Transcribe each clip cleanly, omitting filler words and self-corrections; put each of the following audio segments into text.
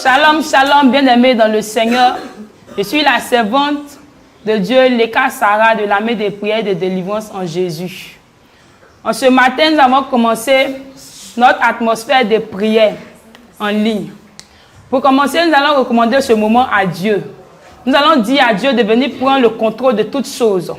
Shalom, shalom, bien-aimés dans le Seigneur. Je suis la servante de Dieu, Leka Sarah, de l'armée des prières et de délivrance en Jésus. En ce matin, nous avons commencé notre atmosphère de prière en ligne. Pour commencer, nous allons recommander ce moment à Dieu. Nous allons dire à Dieu de venir prendre le contrôle de toutes choses,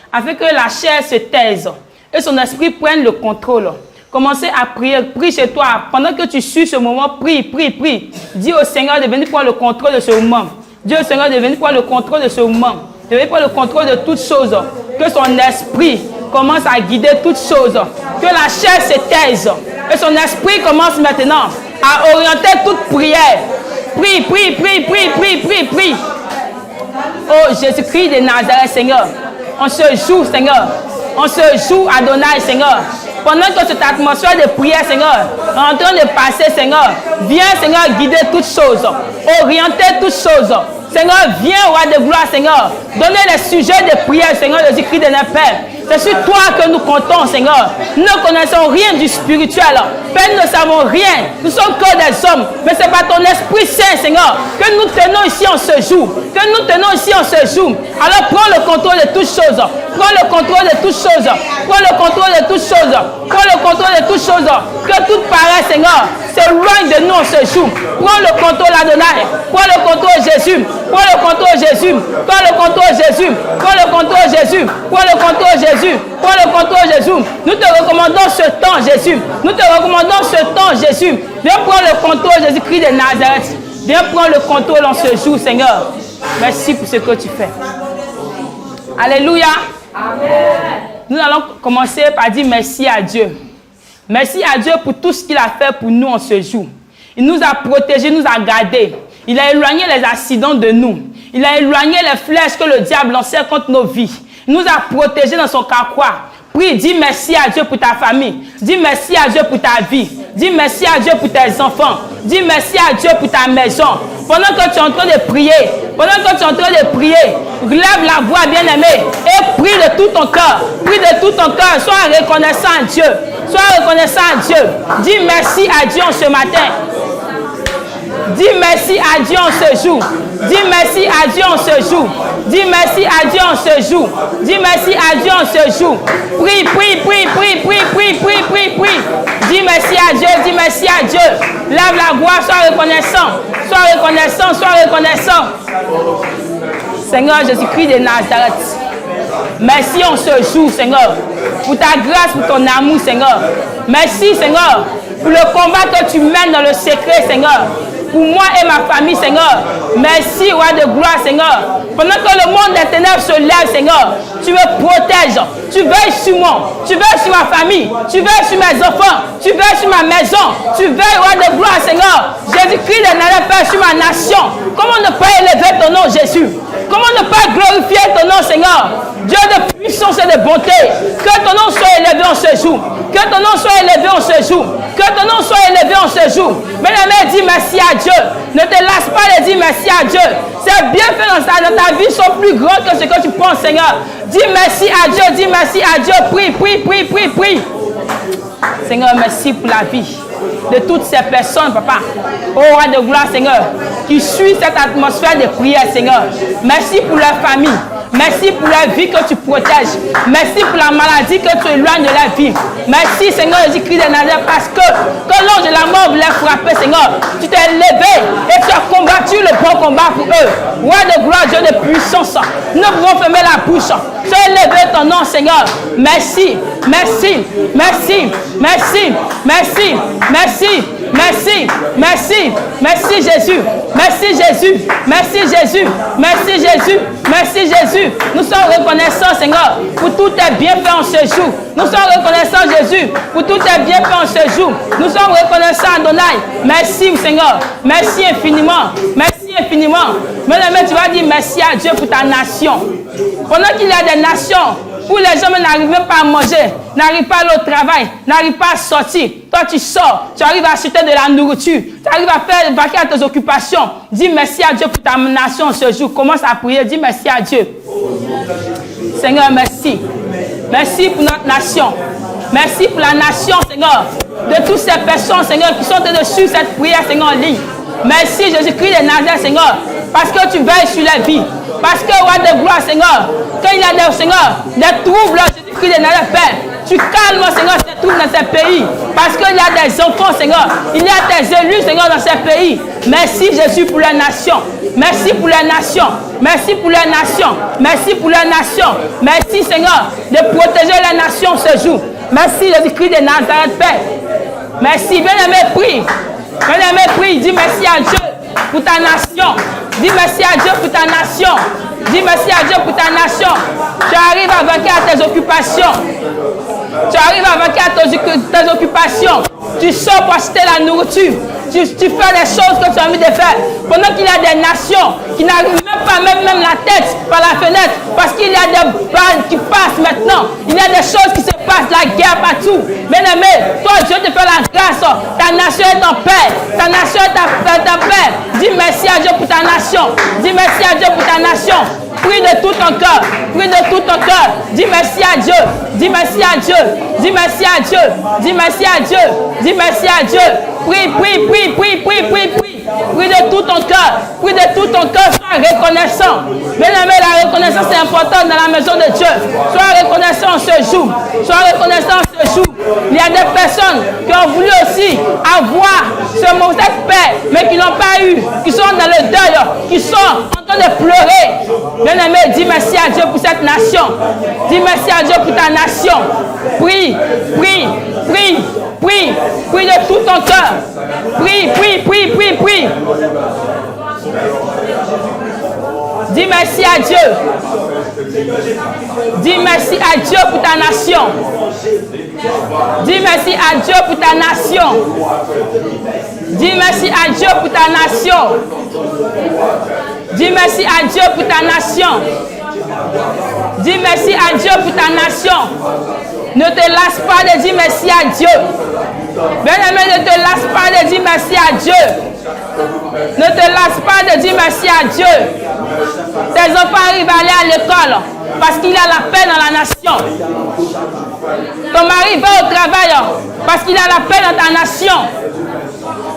afin que la chair se taise et son esprit prenne le contrôle. Commencez à prier, prie chez toi. Pendant que tu suis ce moment, prie, prie, prie. Dis au Seigneur de venir prendre le contrôle de ce moment. Dis au Seigneur de venir prendre le contrôle de ce moment. De venir prendre le contrôle de toutes choses. Que son esprit commence à guider toutes choses. Que la chair se taise. Et son esprit commence maintenant à orienter toute prière. Prie, prie, prie, prie, prie, prie, prie. Oh Jésus-Christ de Nazareth, Seigneur. On se joue, Seigneur. On se joue, Adonai, Seigneur. Pendant que cette atmosphère de prière, Seigneur, est en train de passer, Seigneur, viens, Seigneur, guider toutes choses, orienter toutes choses. Seigneur, viens, roi de gloire, Seigneur. Donnez les sujets de prière, Seigneur, Jésus-Christ de notre Père. C'est sur toi que nous comptons, Seigneur. Nous ne connaissons rien du spirituel. Père, nous ne savons rien. Nous sommes que des hommes. Mais c'est par ton Esprit Saint, Seigneur, que nous tenons ici en ce jour. Que nous tenons ici en ce jour. Alors prends le contrôle de toutes choses. Prends le contrôle de toutes choses. Prends le contrôle de toutes choses. Prends le contrôle de toutes choses. Que toute parole, Seigneur, s'éloigne de nous en ce jour. Prends le contrôle, Adonai. Prends le contrôle, Jésus. Prends le contrôle, Jésus. Prends le contrôle, Jésus. Prends le contrôle, Jésus. Prends le contrôle, Jésus. Prends le contrôle, Jésus. Nous te recommandons ce temps, Jésus. Nous te recommandons ce temps, Jésus. Viens prendre le contrôle, Jésus-Christ de Nazareth. Viens prendre le contrôle en ce jour, Seigneur. Merci pour ce que tu fais. Alléluia. Amen. Nous allons commencer par dire merci à Dieu. Merci à Dieu pour tout ce qu'il a fait pour nous en ce jour. Il nous a protégés, nous a gardés. Il a éloigné les accidents de nous. Il a éloigné les flèches que le diable lançait contre nos vies. Il nous a protégés dans son carquois. Prie, dis merci à Dieu pour ta famille. Dis merci à Dieu pour ta vie. Dis merci à Dieu pour tes enfants. Dis merci à Dieu pour ta maison. Pendant que tu es en train de prier, relève la voix, bien-aimé, et prie de tout ton cœur. Prie de tout ton cœur. Sois reconnaissant à Dieu. Sois reconnaissant à Dieu. Dis merci à Dieu en ce matin. Dis merci à Dieu en ce jour. Dis merci à Dieu en ce jour. Dis merci à Dieu en ce jour. Dis merci à Dieu en ce jour. Prie, prie, prie, prie, prie, prie, prie, prie, prie. Dis merci à Dieu, dis merci à Dieu. Lève la voix, sois reconnaissant. Sois reconnaissant, sois reconnaissant. Seigneur Jésus-Christ de Nazareth. Merci en ce jour, Seigneur, pour ta grâce, pour ton amour, Seigneur. Merci, Seigneur, pour le combat que tu mènes dans le secret, Seigneur. Pour moi et ma famille, Seigneur. Merci, roi de gloire, Seigneur. Pendant que le monde des ténèbres se lève, Seigneur, tu me protèges. Tu veilles sur moi. Tu veilles sur ma famille. Tu veilles sur mes enfants. Tu veilles sur ma maison. Tu veilles, roi de gloire, Seigneur. Jésus-Christ de Nazareth, sur ma nation. Comment ne pas élever ton nom, Jésus? Comment ne pas glorifier ton nom, Seigneur? Dieu de puissance et de bonté. Que ton nom soit élevé en ce jour. Que ton nom soit élevé en ce jour. Que ton nom soit élevé en ce jour. Mesdames, dis merci à Dieu. Ne te lasse pas de dire merci à Dieu. C'est bien fait dans ta vie, sont plus grands que ce que tu penses, Seigneur. Dis merci à Dieu, dis merci à Dieu. Prie, prie, prie, prie, prie. Seigneur, merci pour la vie de toutes ces personnes, papa. Oh, roi de gloire, Seigneur, qui suit cette atmosphère de prière, Seigneur. Merci pour leur famille. Merci pour la vie que tu protèges. Merci pour la maladie que tu éloignes de la vie. Merci, Seigneur Jésus-Christ de Nazareth, parce que quand l'ange de la mort voulait frapper, Seigneur, tu t'es levé et tu as combattu le bon combat pour eux. Roi de gloire, Dieu de puissance, nous pouvons fermer la bouche. Sois élevé ton nom, Seigneur. Merci, merci, merci, merci, merci, merci, merci, merci, merci Jésus, merci Jésus, merci Jésus, merci Jésus, merci Jésus. Nous sommes reconnaissants, Seigneur, pour tous tes bienfaits en ce jour. Nous sommes reconnaissants, Jésus, pour tous tes bienfaits en ce jour. Nous sommes reconnaissants, Adonai. Merci, Seigneur. Merci infiniment. Merci infiniment. Maintenant, tu vas dire merci à Dieu pour ta nation. Pendant qu'il y a des nations où les gens n'arrivent même pas à manger, n'arrivent pas à aller au travail, n'arrivent pas à sortir. Toi, tu sors, tu arrives à acheter de la nourriture, tu arrives à faire vaquer à tes occupations. Dis merci à Dieu pour ta nation ce jour. Commence à prier, dis merci à Dieu. Seigneur, merci. Merci pour notre nation. Merci pour la nation, Seigneur. De toutes ces personnes, Seigneur, qui sont en train de suivre cette prière, Seigneur, en ligne. Merci Jésus-Christ de Nazareth, Seigneur, parce que tu veilles sur la vie. Parce que, roi de gloire, Seigneur, quand il y a des, Seigneur, des troubles, Jésus-Christ de Nazareth, Père, tu calmes, Seigneur, ces troubles dans ces pays. Parce qu'il y a des enfants, Seigneur. Il y a des élus, Seigneur, dans ces pays. Merci, Jésus, pour la nation. Merci pour la nation. Merci pour la nation. Merci pour la nation. Merci, Seigneur, de protéger la nation ce jour. Merci, Jésus-Christ de Nazareth, Père. Merci. Bien-aimé, prie. Bien-aimé, prie. Dis merci à Dieu pour ta nation. Dis merci à Dieu pour ta nation. Dis merci à Dieu pour ta nation. Tu arrives à vainquer à tes occupations. Tu arrives à vainquer à tes occupations. Tu sors pour acheter la nourriture. Tu fais des choses que tu as envie de faire. Pendant qu'il y a des nations qui n'arrivent même pas à mettre même la tête par la fenêtre. Parce qu'il y a des balles qui passent maintenant. Il y a des choses qui se passent, la guerre partout. Bien-aimé, toi Dieu te fait la grâce. Ta nation est en paix. Ta nation est en paix. Dis merci à Dieu pour ta nation. Dis merci à Dieu pour ta nation. Prie de tout ton cœur. Prie de tout ton cœur. Dis merci à Dieu. Dis merci à Dieu. Dis merci à Dieu. Dis merci à Dieu. Dis merci à Dieu. Prie, prie, prie, prie, prie, prie, prie. Prie de tout ton cœur. Prie de tout ton cœur. Sois reconnaissant. Bien-aimé, la reconnaissance est importante dans la maison de Dieu. Sois reconnaissant ce jour. Sois reconnaissant ce jour. Il y a des personnes qui ont voulu aussi avoir cette paix, mais qui n'ont pas eu, qui sont dans le deuil, qui sont en train de pleurer. Bien-aimé, dis merci à Dieu pour cette nation. Dis merci à Dieu pour ta nation. Prie, prie, prie, prie, prie de tout ton cœur. Prie, prie, prie, prie, prie. Dis merci à Dieu. Dis merci à Dieu pour ta nation. Dis merci à Dieu pour ta nation. Dis merci à Dieu pour ta nation. Dis merci à Dieu pour ta nation. Dis merci à Dieu pour ta nation. Ne te lasse pas de dire merci à Dieu. Bien-aimé, ne te lasse pas de dire merci à Dieu. Ne te lasse pas de dire merci à Dieu. Tes enfants arrivent à aller à l'école parce qu'il y a la paix dans la nation. Ton mari va au travail parce qu'il y a la paix dans ta nation.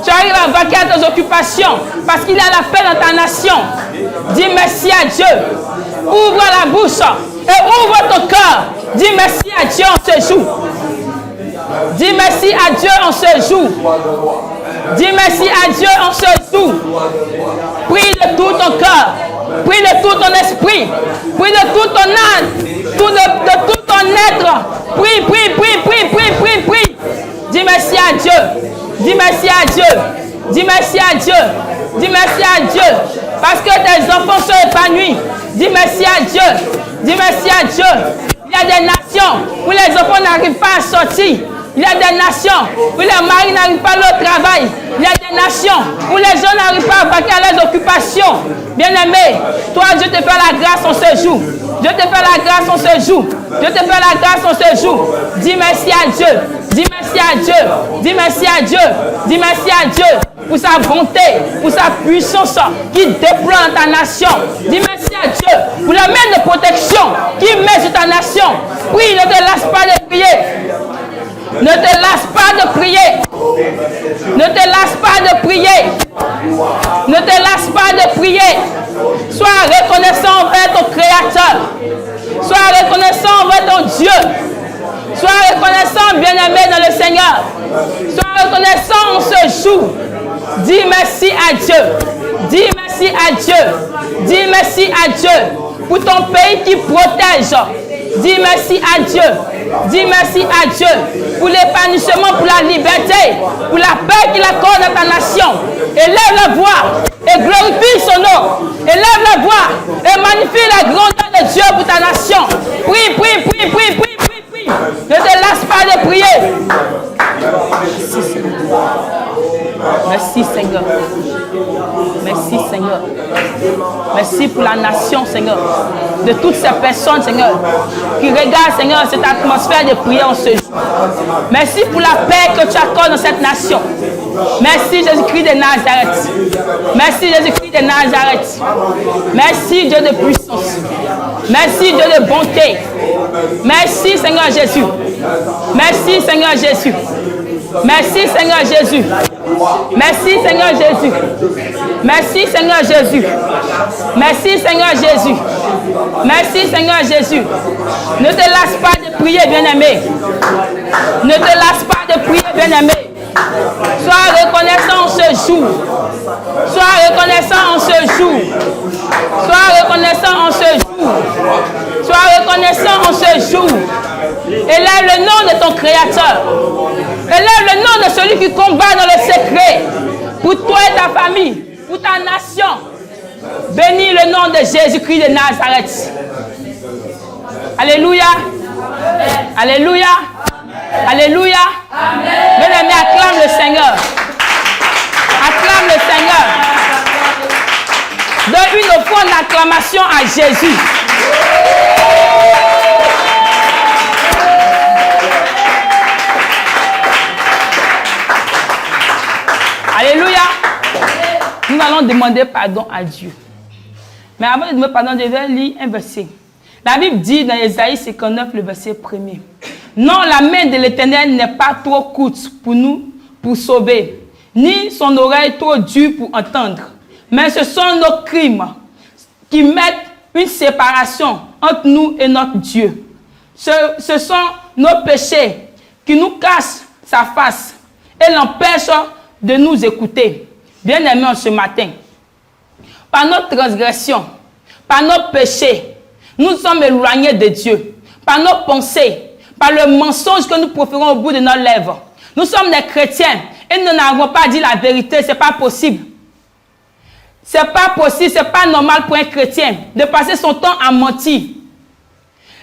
Tu arrives à vaquer à tes occupations parce qu'il y a la paix dans ta nation. Dis merci à Dieu. Ouvre la bouche et ouvre ton cœur. Dis merci à Dieu en ce jour. Dis merci à Dieu en ce jour. Dis merci à Dieu en ce jour. Prie de tout ton cœur. Prie de tout ton esprit. Prie de tout ton âme. De tout ton être. Prie, prie, prie, prie, prie, prie, prie. Dis merci à Dieu. Dis merci à Dieu. Dis merci à Dieu. Dis merci à Dieu. Parce que tes enfants sont épanouis. Dis merci à Dieu. Dis merci à Dieu. Il y a des nations où les enfants n'arrivent pas à sortir. Il y a des nations où les maris n'arrivent pas à leur travail. Il y a des nations où les gens n'arrivent pas à vaquer à leurs occupations. Bien-aimé, toi, Dieu te fait la grâce en ce jour. Dieu te fait la grâce en ce jour. Dieu te fait la grâce en ce jour. Dis merci à Dieu. Dis merci à Dieu. Dis merci à Dieu. Dis merci à Dieu pour sa bonté, pour sa puissance qui déploie dans ta nation. Dis merci à Dieu pour la main de protection qui met sur ta nation. Prie, ne te lasse pas de prier. Ne te lasse pas de prier. Ne te lasse pas de prier. Ne te lasse pas de prier. Sois reconnaissant envers ton Créateur. Sois reconnaissant envers ton Dieu. Sois reconnaissant, bien-aimé dans le Seigneur. Sois reconnaissant en ce jour. Dis merci à Dieu. Dis merci à Dieu. Dis merci à Dieu pour ton pays qui protège. Dis merci à Dieu. Dis merci à Dieu pour l'épanouissement, pour la liberté, pour la paix qu'il accorde à ta nation. Élève la voix et glorifie son nom. Élève la voix et magnifie la grandeur de Dieu pour ta nation. Prie, prie, prie, prie, prie, prie, prie. Ne te lasse pas de prier. Merci Seigneur. Merci Seigneur. Merci pour la nation Seigneur. De toutes ces personnes Seigneur qui regardent Seigneur cette atmosphère de prière en ce jour. Merci pour la paix que tu accordes dans cette nation. Merci Jésus-Christ de Nazareth. Merci Jésus-Christ de Nazareth. Merci Dieu de puissance. Merci Dieu de bonté. Merci Seigneur Jésus. Merci Seigneur Jésus. Merci Seigneur Jésus. Merci Seigneur Jésus. Merci Seigneur Jésus. Merci Seigneur Jésus. Merci Seigneur Jésus. Ne te lasse pas de prier, bien-aimé. Ne te lasse pas de prier, bien-aimé. Sois reconnaissant en ce jour. Sois reconnaissant en ce jour. Sois reconnaissant en ce jour. Sois reconnaissant en ce jour. Élève le nom de ton Créateur. Élève le nom de celui qui combat dans le secret. Pour toi et ta famille. Pour ta nation. Bénis le nom de Jésus-Christ de Nazareth. Alléluia. Alléluia. Alléluia. Bien-aimé, acclame le Seigneur. Acclame le Seigneur. Donne une offrande d'acclamation à Jésus. Alléluia. Nous allons demander pardon à Dieu. Mais avant de demander pardon, je vais lire un verset. La Bible dit dans Ésaïe 59, le verset 1er. Non, la main de l'Éternel n'est pas trop courte pour nous, pour sauver, ni son oreille trop dure pour entendre. Mais ce sont nos crimes qui mettent une séparation entre nous et notre Dieu. Ce sont nos péchés qui nous cachent sa face et l'empêchent de nous écouter. Bien-aimés, en ce matin, par notre transgression, par nos péchés, nous sommes éloignés de Dieu. Par nos pensées, par le mensonge que nous proférons au bout de nos lèvres. Nous sommes des chrétiens et nous n'avons pas dit la vérité. Ce n'est pas possible. Ce n'est pas possible, ce n'est pas normal pour un chrétien de passer son temps à mentir.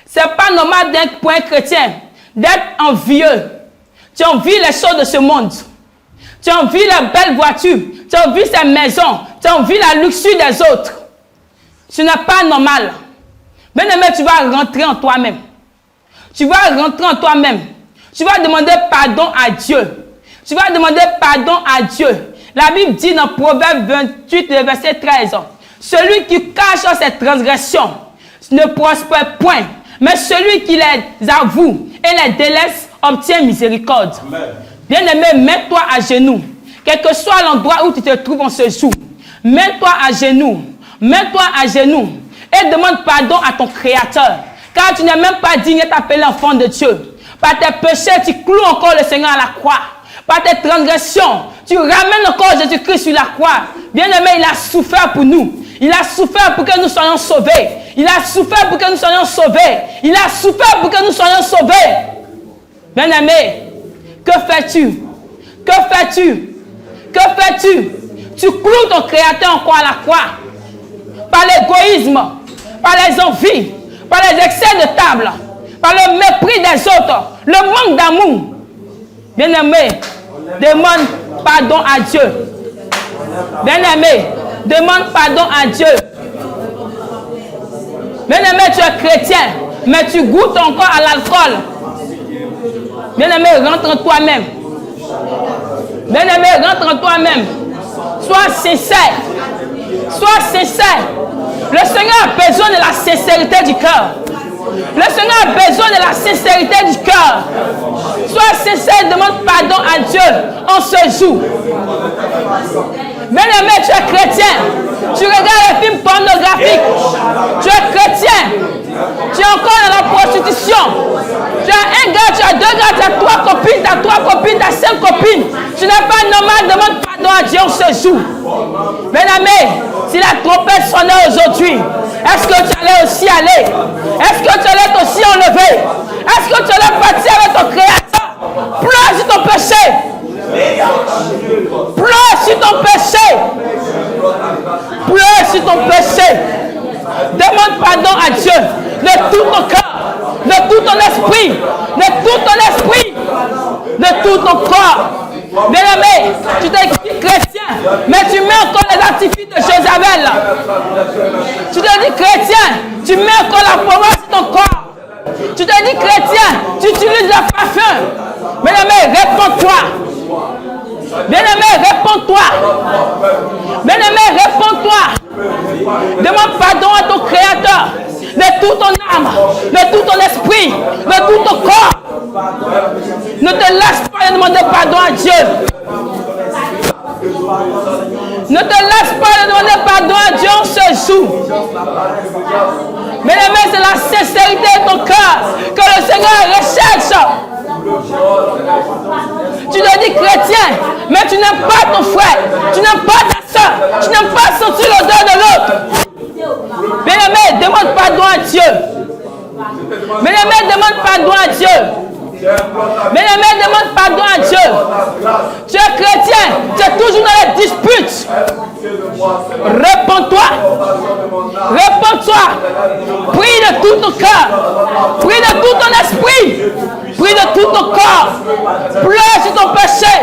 Ce n'est pas normal pour un chrétien d'être envieux. Tu envies les choses de ce monde. Tu envies les belles voitures. Tu envies ces maisons. Tu envies la luxure des autres. Ce n'est pas normal. Bien-aimé, tu vas rentrer en toi-même. Tu vas rentrer en toi-même. Tu vas demander pardon à Dieu. Tu vas demander pardon à Dieu. La Bible dit dans Proverbe 28, verset 13, celui qui cache ses transgressions ne prospère point, mais celui qui les avoue et les délaisse obtient miséricorde. Bien-aimé, mets-toi à genoux. Quel que soit l'endroit où tu te trouves en ce jour, mets-toi à genoux. Mets-toi à genoux et demande pardon à ton Créateur. Car tu n'es même pas digne d'être appelé enfant de Dieu. Par tes péchés, tu cloues encore le Seigneur à la croix. Par tes transgressions, tu ramènes encore Jésus-Christ sur la croix. Bien-aimé, il a souffert pour nous. Il a souffert pour que nous soyons sauvés. Il a souffert pour que nous soyons sauvés. Il a souffert pour que nous soyons sauvés. Bien-aimé, que fais-tu? Que fais-tu? Que fais-tu? Tu cloues ton Créateur encore à la croix. Par l'égoïsme, par les envies, par les excès de table, par le mépris des autres, le manque d'amour. Bien-aimé, demande pardon à Dieu. Bien-aimé, demande pardon à Dieu. Bien-aimé, tu es chrétien, mais tu goûtes encore à l'alcool. Bien-aimé, rentre en toi-même. Bien-aimé, rentre en toi-même. Sois sincère. Sois sincère. Le Seigneur a besoin de la sincérité du cœur. Le Seigneur a besoin de la sincérité du cœur. Sois sincère, demande pardon à Dieu en ce jour. Bien-aimé, tu es chrétien. Tu regardes les films pornographiques. Tu es chrétien. Tu es encore dans la prostitution. Tu as un gars, tu as deux gars, tu as trois copines, tu as trois copines, tu as cinq copines. Tu n'es pas normal, demande pardon à Dieu en ce jour. Bien-aimé, si la trompette sonnait aujourd'hui, est-ce que tu allais aussi aller? Est-ce que tu allais aussi enlever? Est-ce que tu allais partir avec ton Créateur? Pleure sur ton péché. Pleure sur ton péché. Pleure sur ton péché. Demande pardon à Dieu de tout ton cœur, de tout ton esprit, de tout ton esprit, de tout ton corps. Bien-aimé, tu t'es dit chrétien, mais tu mets encore les artifices de Jézabel. Tu te dis chrétien, tu mets encore la pommade sur ton corps. Tu te dis chrétien, tu utilises le parfum. Bien-aimé, réponds-toi. Bien-aimé, réponds-toi. Bien-aimé, réponds-toi. Demande pardon à ton Créateur de toute ton âme, de tout ton esprit, de tout ton corps. Ne te lasse pas de demander pardon à Dieu. Ne te laisse pas de demander pardon à Dieu en ce jour. Mais c'est la sincérité de ton cœur que le Seigneur recherche. Tu te dis chrétien, mais tu n'aimes pas ton frère, tu n'aimes pas ta soeur, tu n'aimes pas sentir l'odeur de l'autre. Bien-aimé, demande pardon à Dieu. Bien-aimé, demande pardon à Dieu. Bien-aimé, demande pardon à Dieu. Tu es chrétien, tu es toujours dans les disputes. Réponds-toi. Réponds-toi. Prie de tout ton cœur. Prie de tout ton esprit. Prie de tout ton corps. Pleure sur ton péché.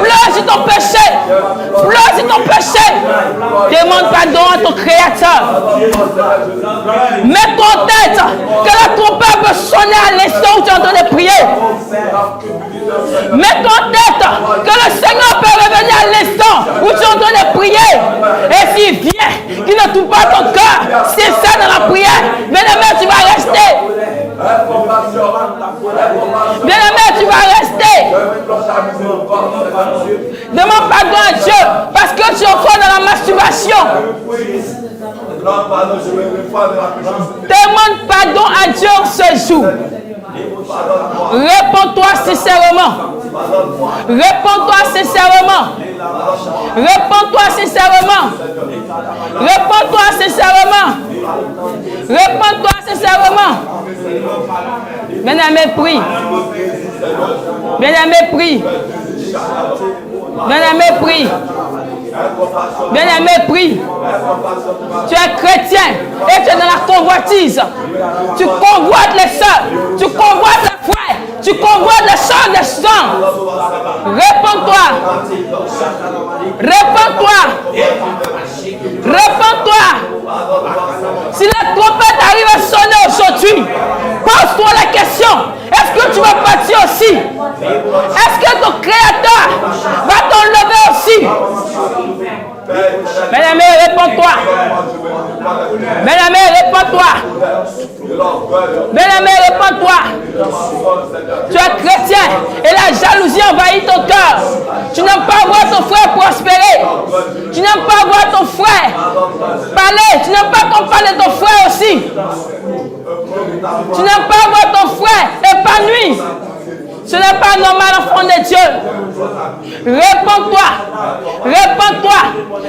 Pleure sur ton péché. Pleure sur ton péché. Demande pardon à ton Créateur. Mets-toi en tête que la trompette peut sonner à l'instant où tu es en train de prier. Mets-toi en tête que le Seigneur peut revenir à l'instant où tu es en train de prier. Et s'il vient, qu'il ne touche pas ton cœur, c'est ça dans la prière. Bien-aimé, tu vas rester. Bien-aimé, tu vas rester. Demande pardon à Dieu parce que tu es encore dans la masturbation. Demande pardon à Dieu en ce jour. Réponds-toi sincèrement. Réponds-toi sincèrement. Réponds-toi sincèrement. Réponds-toi sincèrement. Réponds-toi sincèrement. Bien-aimé, prie. Bien-aimé, prie. Bien-aimé, prie. Bien-aimé, prie. Tu es chrétien et tu es dans la convoitise. Tu convoites les sœurs. Tu convoites les frères. Tu convoites les sœurs des sangs. Réponds-toi. Réponds-toi. Réponds-toi. Si la trompette arrive à sonner aujourd'hui, pose-toi la question. Est-ce que tu vas partir aussi? Est-ce que ton Créateur va t'enlever aussi? Bien-aimé, réponds-toi. Bien-aimé, réponds-toi. Bien-aimé, réponds-toi. Tu es chrétien et la jalousie envahit ton cœur. Tu n'aimes pas voir ton frère prospérer. Tu n'aimes pas voir ton frère parler. Tu n'aimes pas qu'on parle de ton frère aussi. Tu n'aimes pas voir ton frère épanoui. Ce n'est pas normal, enfant de Dieu. Réponds-toi. Réponds-toi.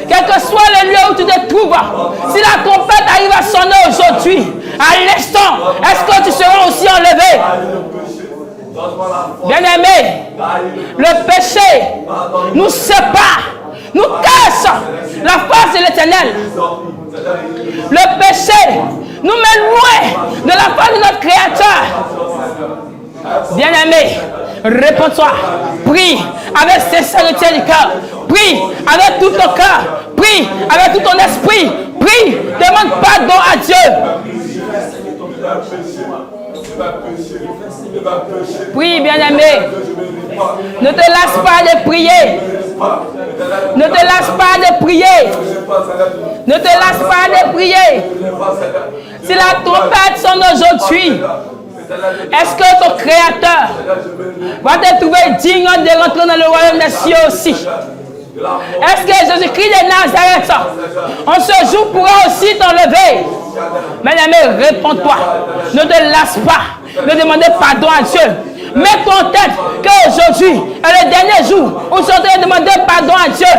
Quel que soit le lieu où tu te trouves, si la trompette arrive à sonner aujourd'hui, à l'instant, est-ce que tu seras aussi enlevé? Bien-aimé, le péché nous sépare, nous cache la face de l'Éternel. Le péché nous met loin de la face de notre Créateur. Bien-aimé, réponds-toi. Prie avec sincérité du cœur. Prie avec tout ton cœur. Prie avec tout ton esprit. Prie, demande pardon à Dieu. Prie, bien-aimé. Ne te lasse pas de prier. Ne te lasse pas de prier. Ne te lasse pas de prier. Si la trompette sonne aujourd'hui, est-ce que ton Créateur va te trouver digne de rentrer dans le royaume des cieux aussi? Est-ce que Jésus-Christ de Nazareth, en ce jour, pourra aussi t'enlever? Bien-aimé, réponds-toi. Ne te lasse pas de demander pardon à Dieu. Mets-toi en tête qu'aujourd'hui est le dernier jour où tu es en train de demander pardon à Dieu.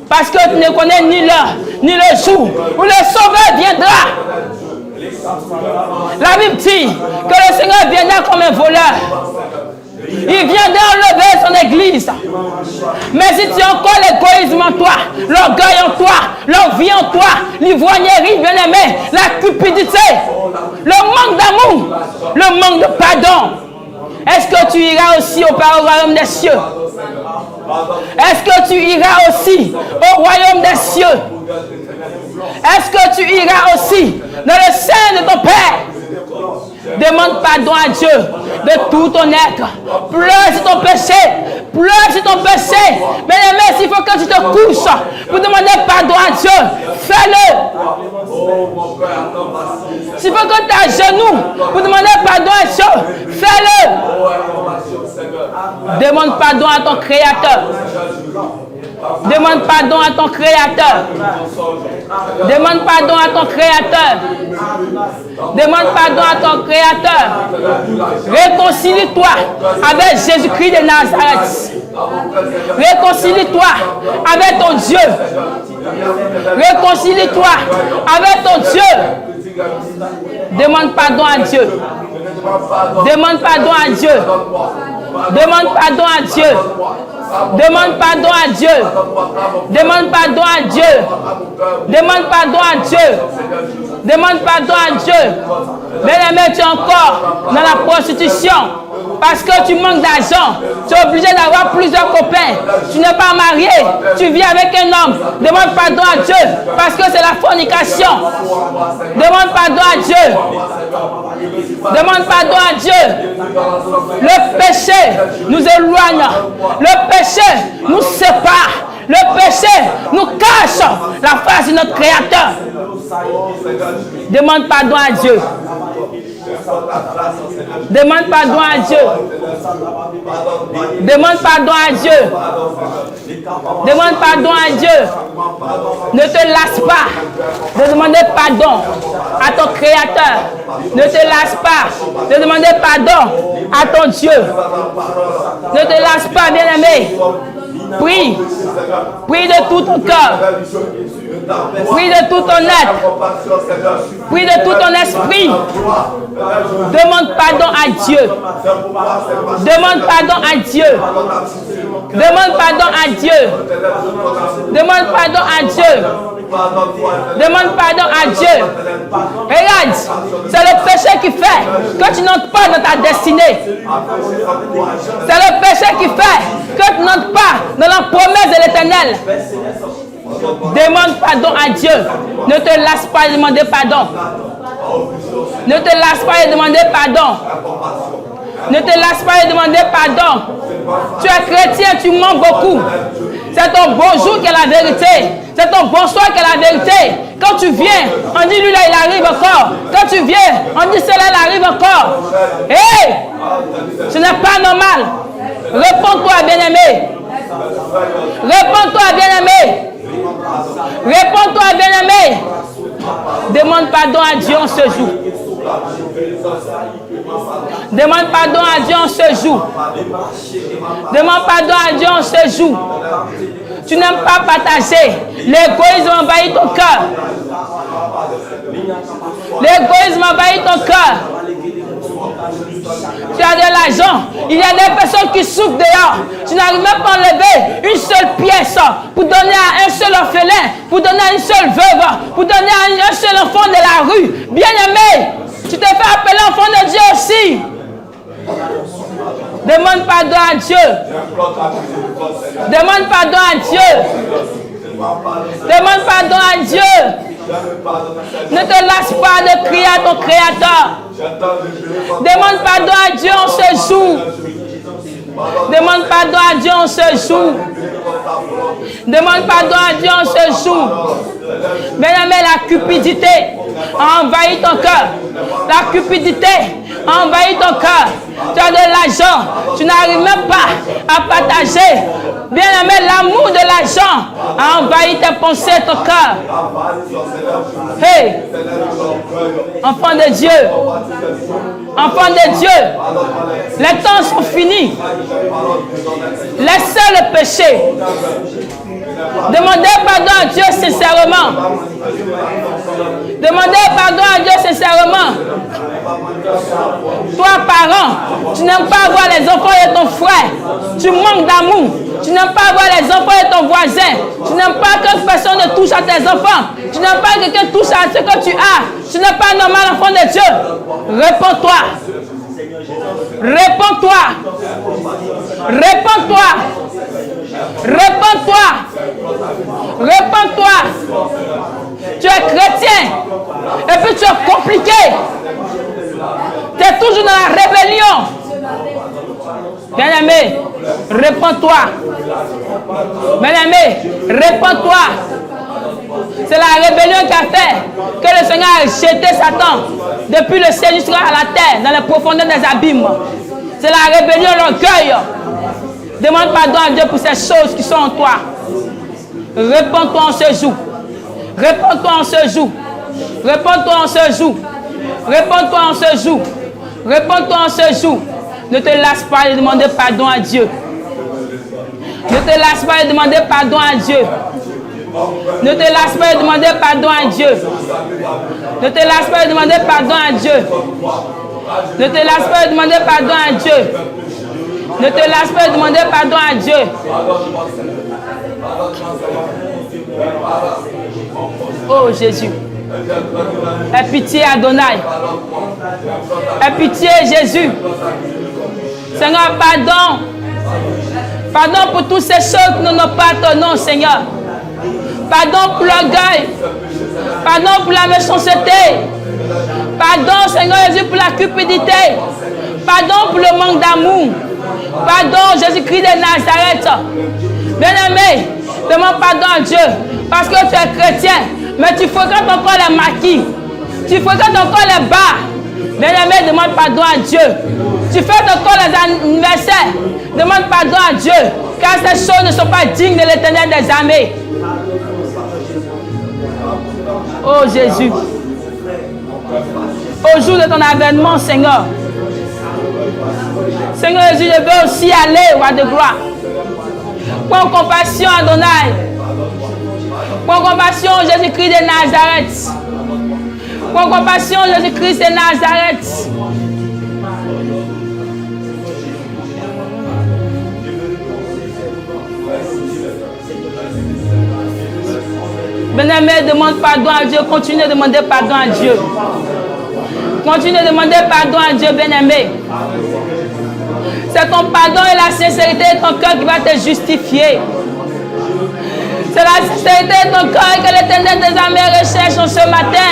Parce que tu ne connais ni l'heure, ni le jour où le Sauveur viendra. La Bible dit que le Seigneur viendra comme un voleur. Il viendra enlever son église. Mais si tu as encore l'égoïsme en toi, l'orgueil en toi, l'envie en toi, l'ivrognerie, bien-aimé, la cupidité, le manque d'amour, le manque de pardon, est-ce que tu iras aussi au royaume des cieux? Est-ce que tu iras aussi au royaume des cieux? Est-ce que tu iras aussi dans le sein de ton Père? Demande pardon à Dieu de tout ton être. Pleure sur ton péché. Pleure sur ton péché. Mais s'il faut que tu te couches pour demander pardon à Dieu, fais-le. S'il faut que tu es à genoux pour demander pardon à Dieu, fais-le. Demande pardon à ton Créateur. Demande pardon à ton Créateur. Demande pardon à ton Créateur. Demande pardon à ton Créateur. Réconcilie-toi avec Jésus-Christ de Nazareth. Réconcilie-toi avec ton Dieu. Réconcilie-toi avec ton Dieu. Demande pardon à Dieu. Demande pardon à Dieu. Demande pardon à Dieu. Demande pardon à Dieu. Demande pardon à Dieu. Demande pardon à Dieu. Demande pardon à Dieu. Bien-aimé, tu es encore dans la prostitution. Parce que tu manques d'argent. Tu es obligé d'avoir plusieurs copains. Tu n'es pas marié. Tu vis avec un homme. Demande pardon à Dieu. Parce que c'est la fornication. Demande pardon à Dieu. Demande pardon à Dieu. Le péché nous éloigne. Le péché nous sépare. Le péché nous cache la face de notre Créateur. Demande pardon à Dieu. Demande pardon à Dieu. Demande pardon à Dieu. Demande pardon à Dieu. Ne te lasse pas de demander pardon à ton Créateur. Ne te lasse pas de demander pardon à ton Dieu. Ne te lasse pas, bien-aimé. Prie. Prie de tout ton cœur. Prie de tout ton être. Prie de tout ton esprit. Demande pardon à Dieu. Demande pardon à Dieu. Demande pardon à Dieu. Demande pardon à Dieu. Demande pardon à Dieu. Regarde, c'est le péché qui fait que tu n'entres pas dans ta destinée. C'est le péché qui fait que tu n'entres pas dans la promesse de l'Éternel. Demande pardon à Dieu. Ne te lasse pas de demander pardon. Ne te lasse pas de demander pardon. Ne te lasse pas de demander pardon. Tu es chrétien, tu mens beaucoup. C'est ton bonjour qui est la vérité. C'est ton bonsoir qui est la vérité. Quand tu viens, on dit lui là, il arrive encore. Quand tu viens, on dit cela, il arrive encore. Hé! Ce n'est pas normal. Réponds-toi, bien-aimé. Réponds-toi, bien-aimé. Réponds-toi, bien-aimé. Demande pardon à Dieu en ce jour. Demande pardon à Dieu en ce jour. Demande pardon à Dieu en ce jour. Tu n'aimes pas partager. L'égoïsme envahit ton cœur. L'égoïsme envahit ton cœur. Tu as de l'argent. Il y a des personnes qui souffrent dehors. Tu n'arrives même pas à enlever une seule pièce pour donner à un seul orphelin, pour donner à une seule veuve, pour donner à un seul enfant de la rue. Bien-aimé, tu te fais appeler enfant de Dieu aussi. Demande pardon à Dieu. Demande pardon à Dieu. Demande pardon à Dieu. Ne te lasse pas de crier à ton Créateur. Demande pardon à Dieu en ce jour. Demande pardon à Dieu en ce jour. Demande pardon à Dieu en ce jour. Bien-aimé, la cupidité a envahi ton cœur. La cupidité a envahi ton cœur. Tu as de l'argent. Tu n'arrives même pas à partager. Bien-aimé, l'amour de l'argent a envahi tes pensées, ton cœur. Hey! Enfant de Dieu. Enfant de Dieu. Les temps sont finis. Laissez le péché. Demandez pardon à Dieu sincèrement. Demandez pardon à Dieu sincèrement. Toi, parent, tu n'aimes pas voir les enfants de ton frère. Tu manques d'amour. Tu n'aimes pas voir les enfants de ton voisin. Tu n'aimes pas que personne ne touche à tes enfants. Tu n'aimes pas que quelqu'un touche à ce que tu as. Tu n'es pas normal, enfant de Dieu. Réponds-toi. Réponds-toi. Réponds-toi. Réponds-toi. Réponds-toi. Tu es chrétien. Et puis tu es compliqué. Tu es toujours dans la rébellion. Bien-aimé, réponds-toi. Bien-aimé, réponds-toi. C'est la rébellion qui a fait que le Seigneur a jeté Satan depuis le ciel jusqu'à la terre, dans les profondeurs des abîmes. C'est la rébellion, l'orgueil. Demande pardon à Dieu pour ces choses qui sont en toi. Réponds-toi en ce jour. Réponds-toi en ce jour. Réponds-toi en ce jour. Réponds-toi en ce jour. Réponds-toi en ce jour. Ne te lasse pas de demander pardon à Dieu. Ne te lasse pas de demander pardon à Dieu. Ne te lasse pas de demander pardon à Dieu. Ne te lasse pas de demander pardon à Dieu. Ne te lasse pas de demander pardon à Dieu. Ne te lasse pas de demander pardon à Dieu. Oh Jésus. Aie pitié Adonai. Aie pitié Jésus. Seigneur, pardon. Pardon pour toutes ces choses que nous ne pardonnons, Seigneur. Pardon pour l'orgueil. Pardon pour la méchanceté. Pardon, Seigneur Jésus, pour la cupidité. Pardon pour le manque d'amour. Pardon, Jésus-Christ de Nazareth. Bien-aimé, demande pardon à Dieu. Parce que tu es chrétien. Mais tu fréquentes encore les maquis. Tu fréquentes encore les bars. Bien-aimé, demande pardon à Dieu. Tu fêtes encore les anniversaires. Demande pardon à Dieu. Car ces choses ne sont pas dignes de l'Éternel des armées. Oh Jésus. Au jour de ton avènement, Seigneur. Seigneur Jésus, je veux aussi aller, roi de gloire. Prends compassion, Adonai. Prends compassion, Jésus-Christ de Nazareth. Prends compassion, Jésus-Christ de Nazareth. Bien-aimé, demande pardon à Dieu. Continue de demander pardon à Dieu. Continue de demander pardon à Dieu, bien-aimé. C'est ton pardon et la sincérité de ton cœur qui va te justifier. C'est la sincérité de ton cœur que l'Éternel des armées recherche en ce matin.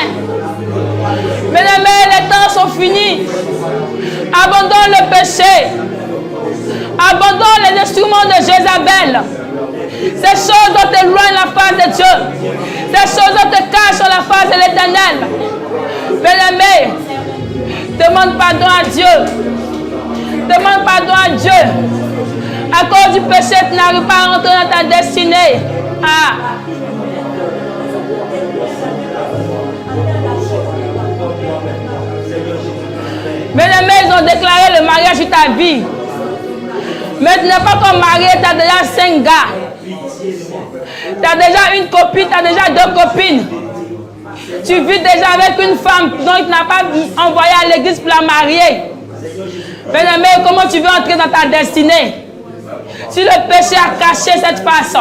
Bien-aimé, les temps sont finis. Abandonne le péché. Abandonne les instruments de Jézabel. Ces choses dont t'éloignent la face de Dieu. Ces choses dont te cachent la face de l'Éternel. Bien-aimé, demande pardon à Dieu. Demande pardon à Dieu. À cause du péché, tu n'arrives pas à rentrer dans ta destinée. Ah. Bien-aimé, ils ont déclaré le mariage sur ta vie. Mais tu n'es pas encore marié, tu as déjà 5 gars. Tu as déjà une copine, tu as déjà 2 copines. Tu vis déjà avec une femme dont tu n'as pas envoyé à l'église pour la marier. Bien-aimé, comment tu veux entrer dans ta destinée? Si le péché a caché cette face,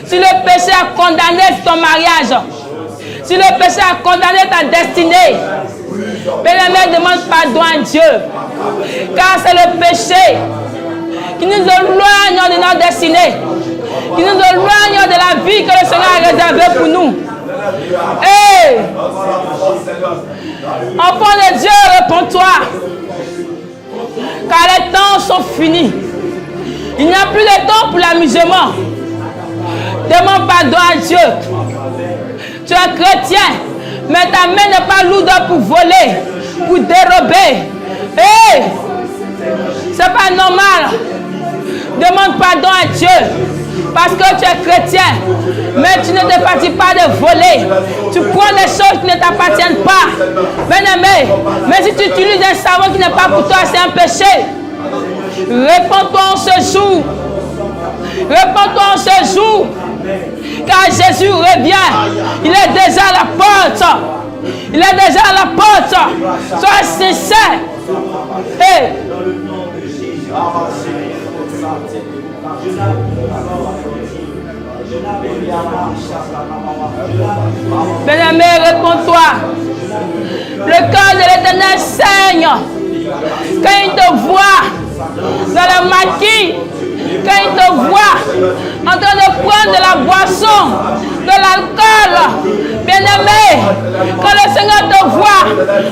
si le péché a condamné ton mariage, si le péché a condamné ta destinée, bien-aimé, demande pardon à Dieu. Car c'est le péché qui nous éloigne de notre destinée, qui nous éloigne de la vie que le Seigneur a réservée pour nous. Hey! Enfant de Dieu, réponds-toi. Car les temps sont finis. Il n'y a plus de temps pour l'amusement. Demande pardon à Dieu. Tu es chrétien, mais ta main n'est pas lourde pour voler, pour dérober. Hey! C'est pas normal. Demande pardon à Dieu. Parce que tu es chrétien, mais tu ne te fatigues pas de voler. Tu prends des choses qui ne t'appartiennent pas. Bien-aimé, mais si tu utilises un savon qui n'est pas pour toi, c'est un péché. Réponds-toi en ce jour. Réponds-toi en ce jour. Car Jésus revient. Il est déjà à la porte. Il est déjà à la porte. Sois sincère. Hey. Bien-aimé, réponds-toi. Le cœur de l'Éternel saigne. Quand il te voit dans le maquis, quand il te voit en train de prendre de la boisson, de l'alcool, bien-aimé, quand le Seigneur te voit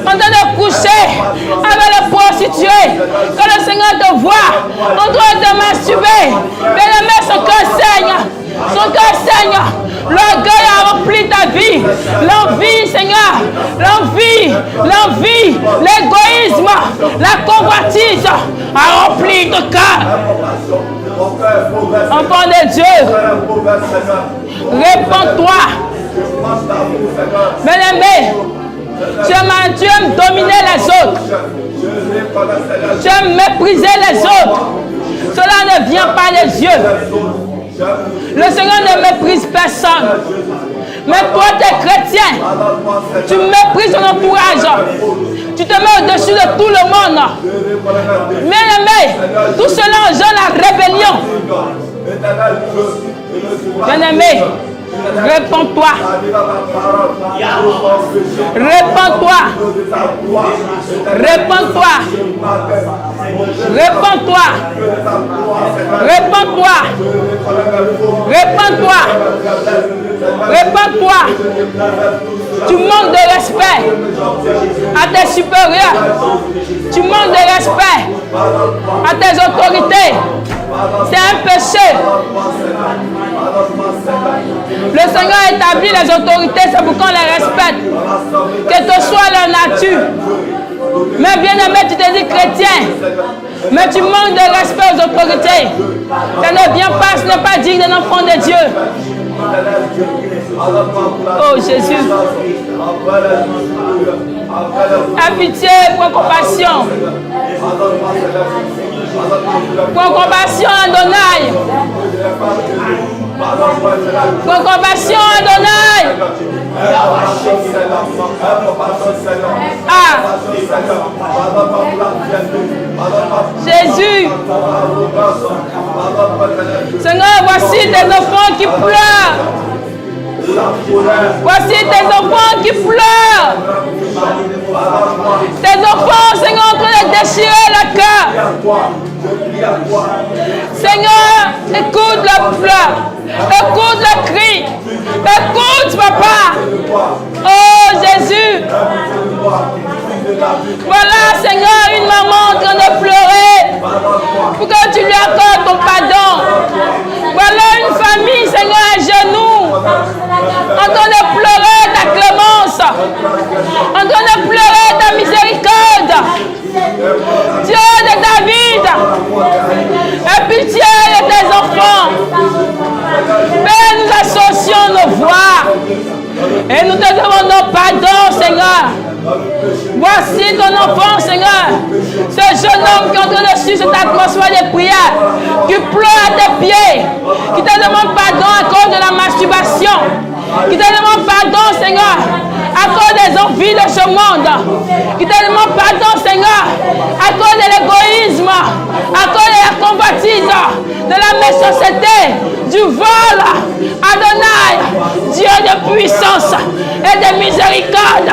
en train de coucher avec les prostituées, quand le Seigneur te voit en train de masturber, bien-aimé, son cœur saigne. Son cœur saigne. L'orgueil a rempli ta vie. L'envie, Seigneur. L'envie, l'égoïsme, la convoitise a rempli ton cœur. Enfant de Dieu, répands-toi. Bien-aimé, tu aimes dominer les autres. Tu aimes mépriser les autres. Cela ne vient pas des yeux. Le Seigneur ne méprise personne. Mais toi, tu es chrétien. Tu méprises ton entourage. Tu te mets au-dessus de tout le monde. Bien-aimé, tout cela engendre la rébellion. Bien-aimé, répands-toi. Répands-toi. Répands-toi. Répands-toi. Répands-toi. Répands-toi. Répands-toi. Tu manques de respect à tes supérieurs. Tu manques de respect à tes autorités. C'est un péché. Le Seigneur établit les autorités, c'est pour qu'on les respecte. Quelle que soit leur nature. Mais bien aimé, tu te dis chrétien. Mais tu manques de respect aux autorités. Ça ne vient pas, ce n'est pas digne d'un enfant de Dieu. Oh Jésus. Aie pitié, prends compassion. Prends compassion, Adonai. Prends compassion, Adonai. Ah. Jésus. Seigneur, voici tes enfants qui pleurent. Voici tes enfants qui pleurent. Tes enfants, Seigneur, en train de déchirer le cœur. Seigneur, écoute le pleur. Écoute le cri. Écoute, papa. Oh, Jésus. Voilà, Seigneur, une maman en train de pleurer pour que tu lui accordes ton pardon. Voilà une famille, Seigneur, à genoux, en train de pleurer ta clémence, en train de pleurer ta miséricorde. Dieu de David, aie pitié de tes enfants. Père, nous associons nos voix et nous te demandons pardon, Seigneur. Voici ton enfant, Seigneur. Ce jeune homme qui est en train de suivre cette atmosphère de prière, qui pleure à tes pieds, qui te demande pardon à cause de la masturbation, qui te demande pardon, Seigneur, à cause des envies de ce monde, qui te demande pardon, Seigneur, à cause de l'égoïsme, à cause de la convoitise, de la méchanceté, du vol. Adonai, Dieu de puissance et de miséricorde.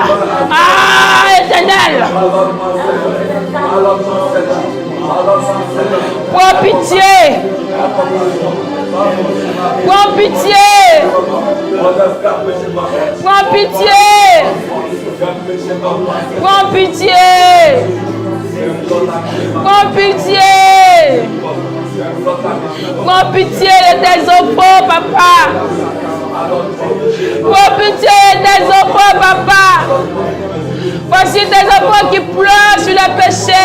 Ah, éternel. Prends pitié. Prends pitié. Prends pitié. Prends pitié. Prends pitié. Prends pitié de tes enfants, papa. Prends pitié de tes enfants, papa. Voici tes enfants qui pleurent sur le péché.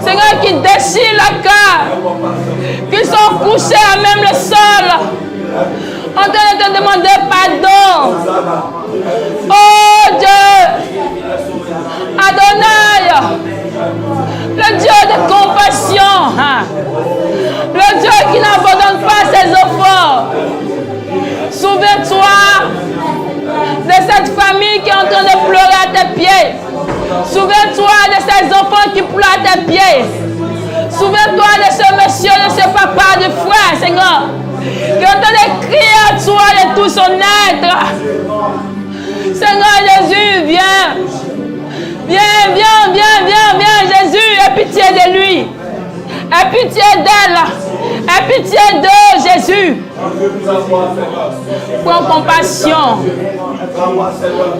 Seigneur, qui déchirent le cœur, qui sont couchés à même le sol, en train de te demander pardon. Oh Dieu, Adonai, le Dieu de compassion, le Dieu qui n'abandonne pas ses enfants. Souviens-toi de cette famille qui est en train de pleurer à tes pieds. Souviens-toi de ces enfants qui pleurent à tes pieds. Souviens-toi de ce monsieur, de ce papa, de frère, Seigneur, qui est en train de crier à toi de tout son être. Seigneur Jésus, viens. Viens, viens, viens, viens, viens, Jésus, aie pitié de lui. Aie pitié d'elle. Aie pitié d'eux, Jésus. Prends compassion.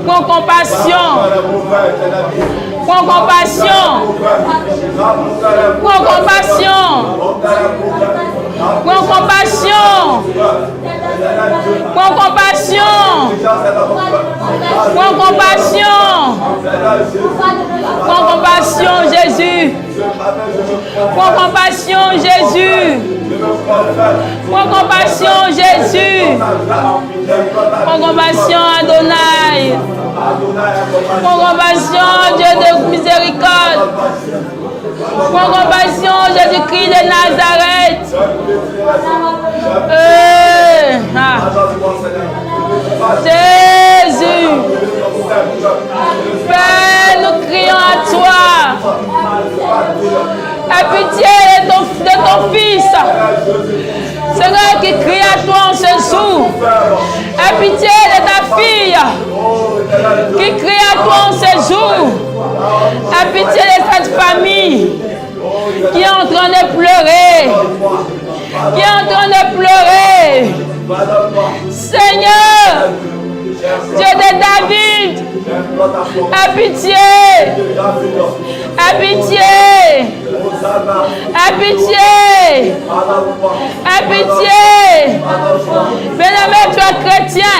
Prends compassion. Prends compassion. Prends compassion. Prends compassion. Prends compassion. Prends compassion. Prends compassion, Jésus. Prends compassion, Jésus. Prends compassion, Jésus. Prends compassion, Adonai. Prends compassion, Dieu de miséricorde. Prends compassion, Jésus-Christ de Nazareth. Jésus. Père, nous crions à toi. Aie pitié de ton fils. Seigneur qui crie à toi en ce jour. Aie pitié de ta fille qui crie à toi en ce jour. Aie pitié de cette famille qui est en train de pleurer. Qui est en train de pleurer. Seigneur, Dieu de David, aie pitié. Aie pitié. Aie pitié. Aie pitié. Bien-aimé, tu es chrétien.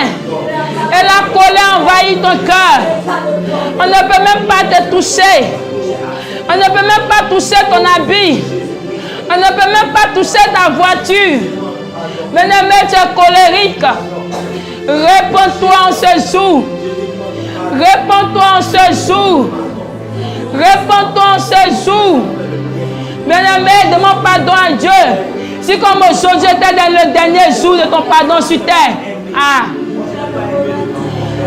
Et la colère envahit ton cœur. On ne peut même pas te toucher. On ne peut même pas toucher ton habit. On ne peut même pas toucher ta voiture. Bien-aimé, tu es colérique. Réponds-toi en ce jour. Réponds-toi en ce jour. Réponds-toi en ce jour. Bien-aimé, demande pardon à Dieu. Si comme aujourd'hui était dans le dernier jour de ton pardon sur terre.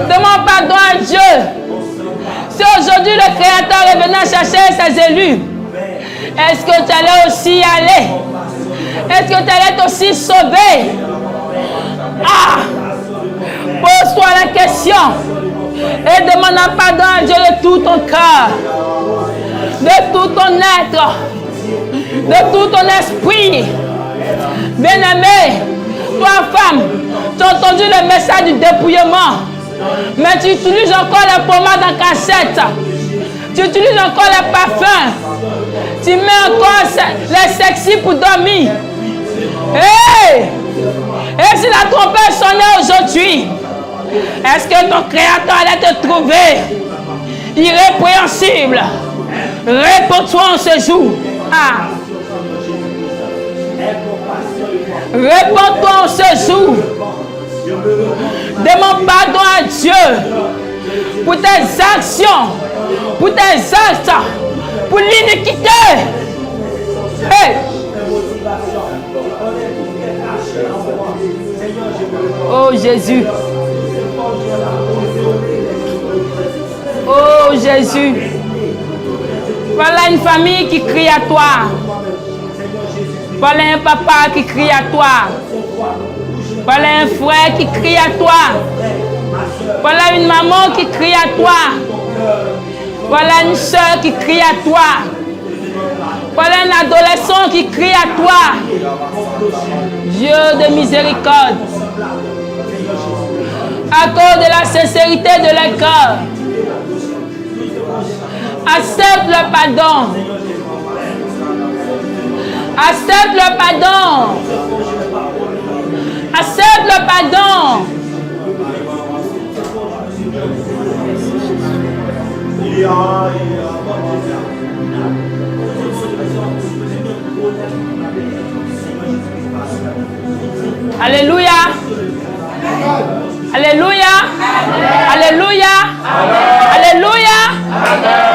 Demande pardon à Dieu. Si aujourd'hui le Créateur est venu chercher ses élus, est-ce que tu allais aussi y aller? Est-ce que tu allais aussi sauver? Pose-toi la question et demande pardon à Dieu de tout ton cœur, de tout ton être, de tout ton esprit. Bien-aimé, toi femme, tu as entendu le message du dépouillement, mais tu utilises encore les pommades en cassette, tu utilises encore les parfums, tu mets encore les sexy pour dormir. Hey! Et si la trompette sonnait aujourd'hui, est-ce que ton Créateur allait te trouver irrépréhensible? Réponds-toi en ce jour. Réponds-toi en ce jour. Demande pardon à Dieu pour tes actions, pour tes actes, pour l'iniquité. Hey! Oh Jésus. Oh Jésus. Voilà une famille qui crie à toi. Voilà un papa qui crie à toi. Voilà un frère qui crie à toi. Voilà une maman qui crie à toi. Voilà une soeur qui crie à toi. Voilà un adolescent qui crie à toi. Dieu de miséricorde. À cause de la sincérité de leur cœur. Accepte le pardon. Accepte le pardon. Accepte le pardon. Alléluia. Alléluia. Alléluia. Alléluia.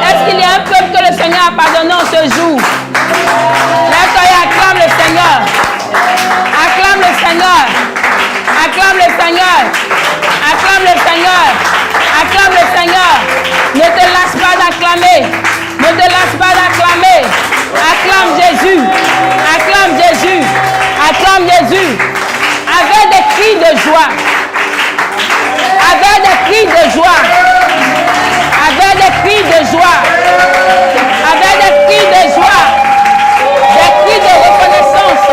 Est-ce qu'il y a un peuple que le Seigneur a pardonné en ce jour? Lève-toi et acclame le Seigneur. Acclame le Seigneur. Acclame le Seigneur. Acclame le Seigneur. Acclame le Seigneur. Ne te lasse pas d'acclamer. Ne te lasse pas d'acclamer. Acclame Jésus. Acclame Jésus. Acclame Jésus. Avec des cris de joie. Avec des cris de joie. Avec des cris de joie. Avec des cris de joie. Des cris de reconnaissance.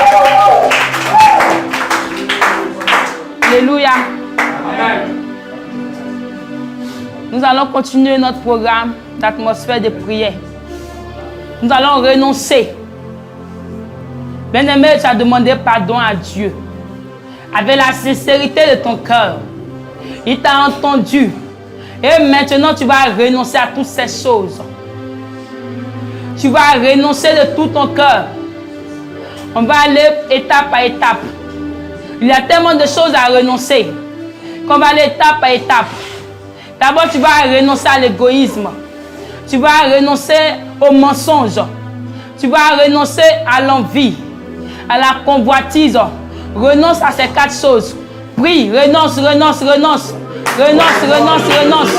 Nous allons continuer notre programme d'atmosphère de prière. Nous allons renoncer. Bien-aimé, tu as demandé pardon à Dieu. Avec la sincérité de ton cœur. Il t'a entendu. Et maintenant, tu vas renoncer à toutes ces choses. Tu vas renoncer de tout ton cœur. On va aller étape par étape. Il y a tellement de choses à renoncer qu'on va aller étape par étape. D'abord, tu vas renoncer à l'égoïsme. Tu vas renoncer au mensonge. Tu vas renoncer à l'envie, à la convoitise. Renonce à ces 4 choses. Prie, renonce, renonce, renonce. Renonce, renonce, renonce.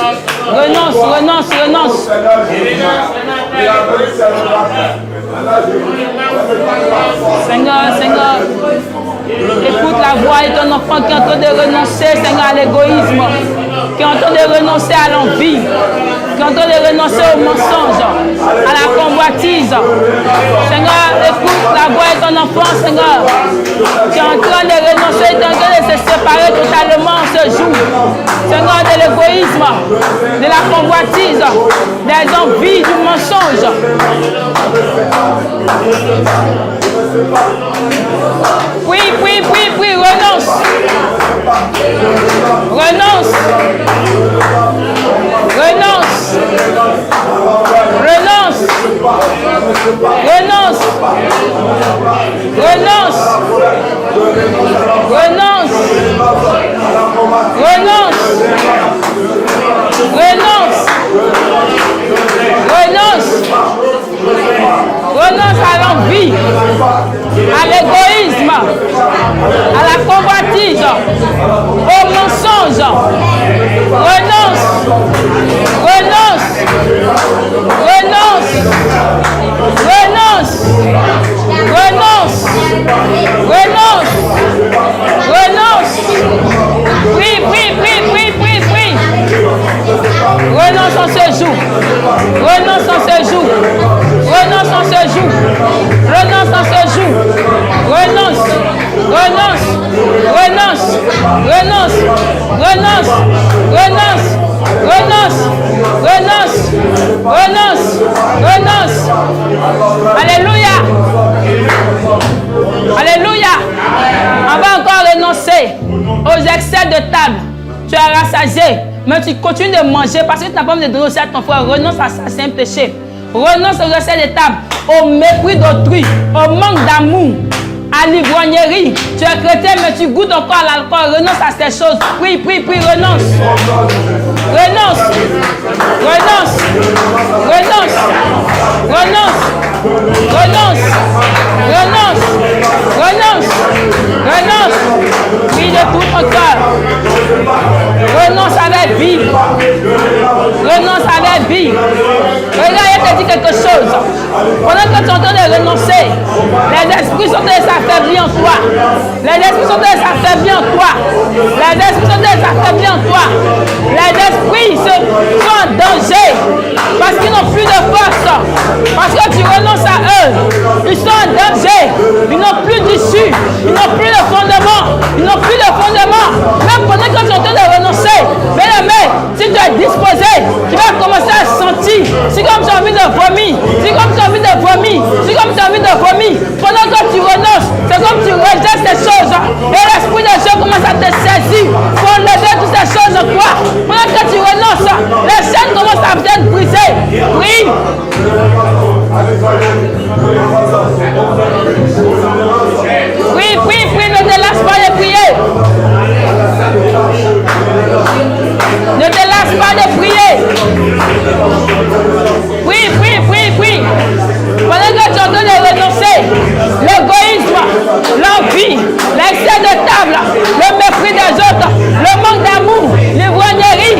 Renonce, renonce, renonce. Seigneur, Seigneur, écoute la voix de ton enfant qui est en train de renoncer, Seigneur, à l'égoïsme, qui est en train de renoncer à l'envie, qui est en train de renoncer au mensonge, à la convoitise. Seigneur, écoute la voix de ton enfant, Seigneur, qui est en train de renoncer, qui est en train de se séparer totalement ce jour. Seigneur, de l'égoïsme, de la convoitise, des envies, du mensonge. Oui, oui, oui, oui, renonce. Renonce. Renonce. Renonce. Renonce. Renonce. Renonce. Renonce. Renonce. Renonce. Renonce à l'envie, à l'égoïsme, à la convoitise, au mensonge. Renonce. Renonce. Renonce. Renonce. Renonce. Renonce. Renonce. Prie, prie, prie, prie, prie, prie. Renonce en ce jour. Renonce en ce jour. Renonce en ce jour. Renonce en ce jour. Renonce. Renonce. Renonce. Renonce. Renonce. Renonce. Renonce. Renonce. Renonce. Renonce. Alléluia. Alléluia. On va encore renoncer aux excès de table. Tu es rassasié, mais tu continues de manger parce que tu n'as pas envie de donner aussi à ton frère. Renonce à ça, c'est un péché. Renonce aux excès de table, au mépris d'autrui, au manque d'amour, à l'ivrognerie. Tu es chrétien, mais tu goûtes encore à l'alcool. Renonce à ces choses. Prie, prie, prie, renonce. Renonce. Renonce. Renonce. Renonce. Renonce. Renonce. Renonce. Renonce. Prie de tout ton cœur. Renonce avec vie. Renonce avec vie. Regarde, il te dit quelque chose. Pendant que tu es en train de renoncer, les esprits sont en train de s'affaiblir en toi. Les esprits sont en train de s'affaiblir en toi. Les esprits sont en train de s'affaiblir en toi. Les esprits sont en danger parce qu'ils n'ont plus de force. Parce que tu renonces à eux. Ils sont en danger. Ils n'ont plus d'issue. Ils n'ont plus de fondement. Ils n'ont plus de fondement. Même pendant que tu es en train de renoncer, bien-aimé, si tu es disposé, tu vas commencer à sentir. C'est comme tu as envie de vomir. C'est comme tu as envie de vomir. C'est comme tu as envie de vomir. Pendant que tu renonces, c'est comme tu rejettes ces choses. Et l'esprit de Dieu commence à te saisir pour enlever toutes ces choses en toi. Pendant que tu renonces, les chaînes commencent à être brisées. Oui. Oui, oui, oui, ne te laisse pas de prier. Ne te lasse pas de prier. Oui, oui, oui, oui. Pendant que tu es en train de renoncer, l'égoïsme, l'envie, l'excès de table, le mépris des autres, le manque d'amour, l'ivrognerie,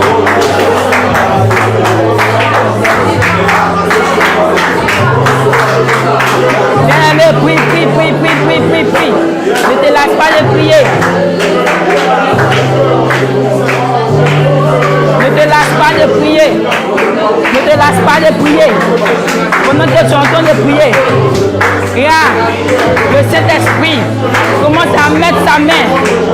lasse pas de prier. Ne te lasse pas de prier. Pendant que tu es en train de prier, regarde, le Saint-Esprit commence à mettre sa main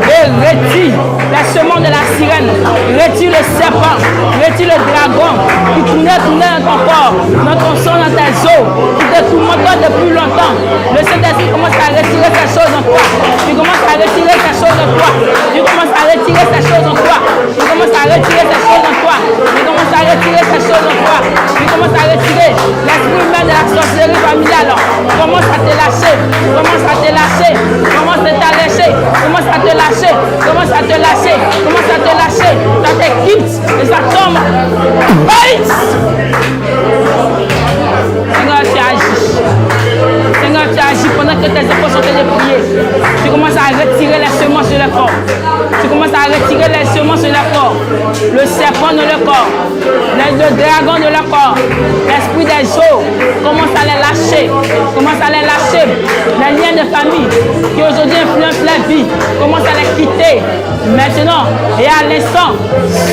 et retire la semence de la sirène, retire le serpent, retire le dragon qui tournait dans ton corps, dans ton sang, dans tes os, qui te tourmente depuis longtemps. Le Saint-Esprit commence à retirer ces choses en toi. Il commence à retirer ces choses en toi. Il commence à retirer ces choses en toi. Il commence à retirer ces choses en toi. Il commence à retirer ces choses en toi. Il commence à retirer l'esprit humain de la sorcellerie familiale. Commence à te lâcher. Commence à te lâcher. Commence à te lâcher. Commence à te lâcher. Commence à te lâcher. Commence à te lâcher. Ça te quitte et ça tombe. Fight! Seigneur, tu agis. Seigneur, tu agis pendant que tes enfants sont en train de prier. Tu commences à retirer les semences de leur corps. Tu commences à retirer les semences de leur corps. Le serpent de leur corps. Le dragon de leur corps. L'esprit des eaux. Commence à les lâcher. Commence à les lâcher. Les liens de famille qui aujourd'hui influencent la vie. Commence à les quitter. Maintenant et à l'instant.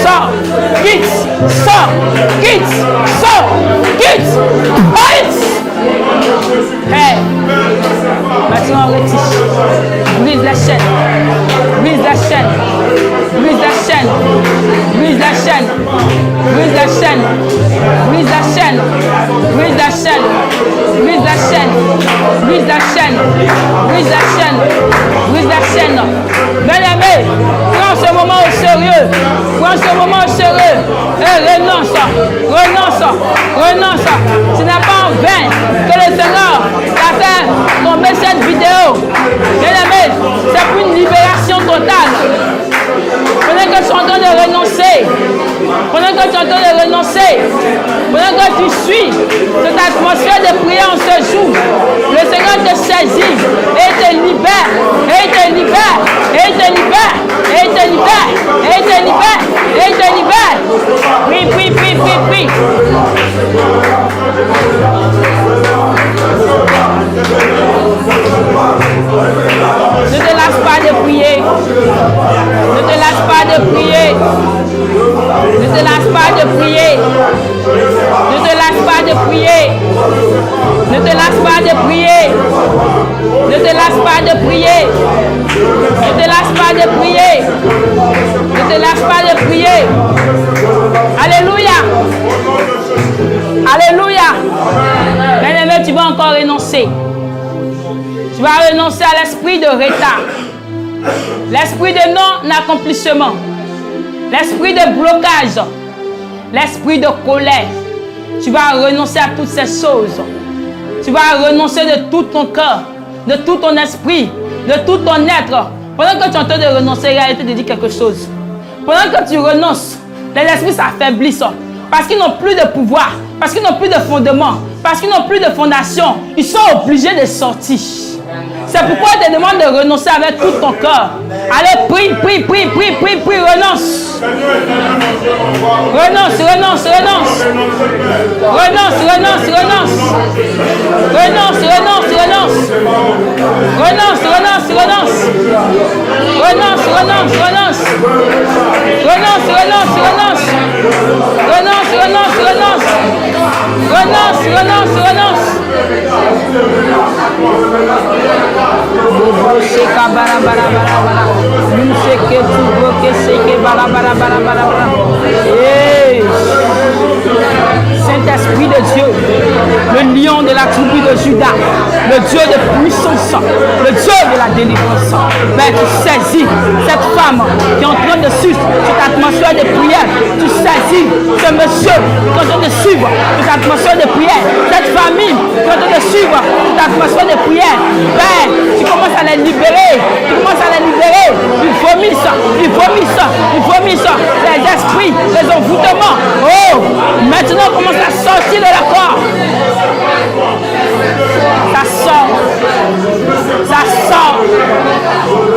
Sors. Quitte. Sors. Quitte. Sors. Quitte. Fight! Hey! Maintenant, on retire. Brise la chaîne. Brise la chaîne. Brise la chaîne. Brise la chaîne. Brise la chaîne. Brise la chaîne. Brise la chaîne. Brise la chaîne. Brise la chaîne. Brise la chaîne. Brise la chaîne. Bien-aimé, prends ce moment au sérieux. Prends ce moment au sérieux. Et renonce. Renonce. Renonce. Ce n'est pas en vain que le Seigneur t'a fait tomber cette vidéo. Bien-aimé, c'est pour une libération totale. Pendant que tu es en train de renoncer, pendant que tu es en train de renoncer, pendant que tu suis cette atmosphère de prière en ce jour, le Seigneur te saisit et te libère, et te libère, et te libère, et te libère, et te libère, et te libère. Prie, prie, prie, prie, prie. Ne te lasse pas de prier. Ne te lasse pas de prier. Ne te lasse pas de prier. Ne te lasse pas de prier. Ne te lasse pas de prier. Ne te lasse pas de prier. Ne te lasse pas de prier. Ne te lasse pas de prier. Alléluia. Alléluia. Bien-aimé, tu vas encore renoncer. Tu vas renoncer à l'esprit de retard, l'esprit de non-accomplissement, l'esprit de blocage, l'esprit de colère. Tu vas renoncer à toutes ces choses. Tu vas renoncer de tout ton cœur, de tout ton esprit, de tout ton être. Pendant que tu es en train de renoncer, la réalité te dit quelque chose. Pendant que tu renonces, les esprits s'affaiblissent parce qu'ils n'ont plus de pouvoir, parce qu'ils n'ont plus de fondement, parce qu'ils n'ont plus de fondation. Ils sont obligés de sortir. C'est pourquoi je te demande de renoncer avec tout ton cœur. Allez, prie, prie, prie, prie, prie, prie, renonce. Renonce, renonce, renonce. Renonce, renonce, renonce. Renonce, renonce, renonce. Renonce, renonce, renonce. Renonce, renonce, renonce. Renonce, renonce, renonce. Renonce, renonce, renonce. Renonce, renonce, renonce. Saint-Esprit de Dieu, le lion de la tribu de Judas, le Dieu de puissance, le Dieu de la délivrance. Ben, tu saisis cette femme qui est en train de suivre cette atmosphère de prière. Tu saisis ce monsieur qui est en train de suivre cette atmosphère de prière. Cette famille qui est en train de suivre cette atmosphère de prière. Ben, tu commences à les libérer. Tu commences à les libérer. Ils vomissent, ils vomissent, ils vomissent. Les esprits, les envoûtements. Oh, maintenant on commence à sortir de la corps. Ça sort. Ça sort.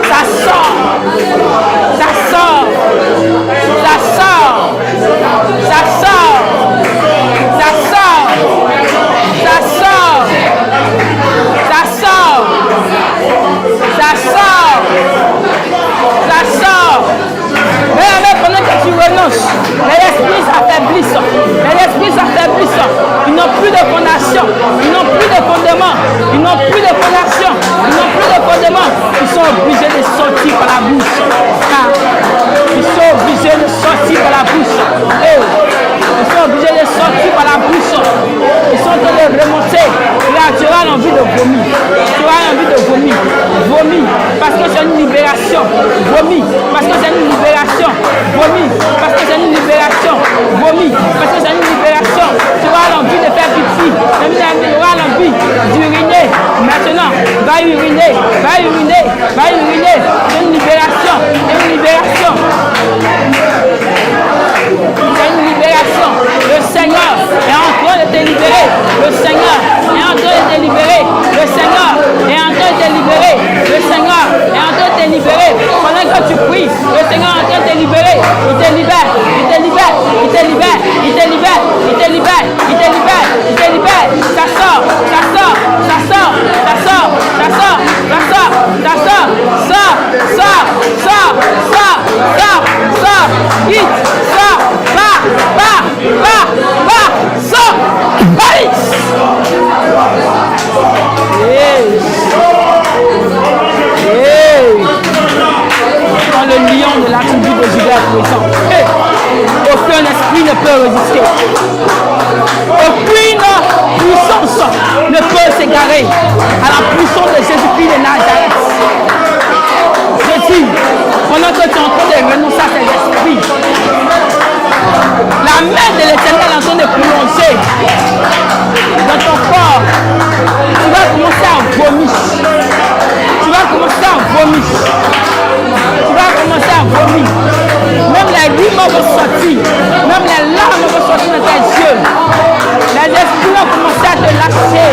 Ça sort. Ça sort. Ça sort. Ça sort. Ça sort. Ça sort. Ça sort. Ça sort. Ça sort. Mais pendant que tu renonces, les esprits il te libère, il te libère, il te libère, il te libère, il te libère. Ça sort, ça sort, ça sort, ça sort, ça sort, ça sort, ça sort, sort, sort, sort, sort, sort, sort, vite, sort, va, sort, allez. Quand le lion de la tribu de Juda est présent, aucun esprit ne peut résister. Aucune puissance ne peut s'égarer à la puissance de Jésus-Christ de Nazareth. Je dis, pendant que tu es en train de renoncer à ces esprits, la main de l'Éternel est en train de plonger dans ton corps. Tu vas commencer à vomir. Tu vas commencer à vomir. Tu vas commencer à vomir. Même les rumeurs vont sortir. Même les larmes vont sortir de tes yeux. Les esprits vont commencer à te lâcher.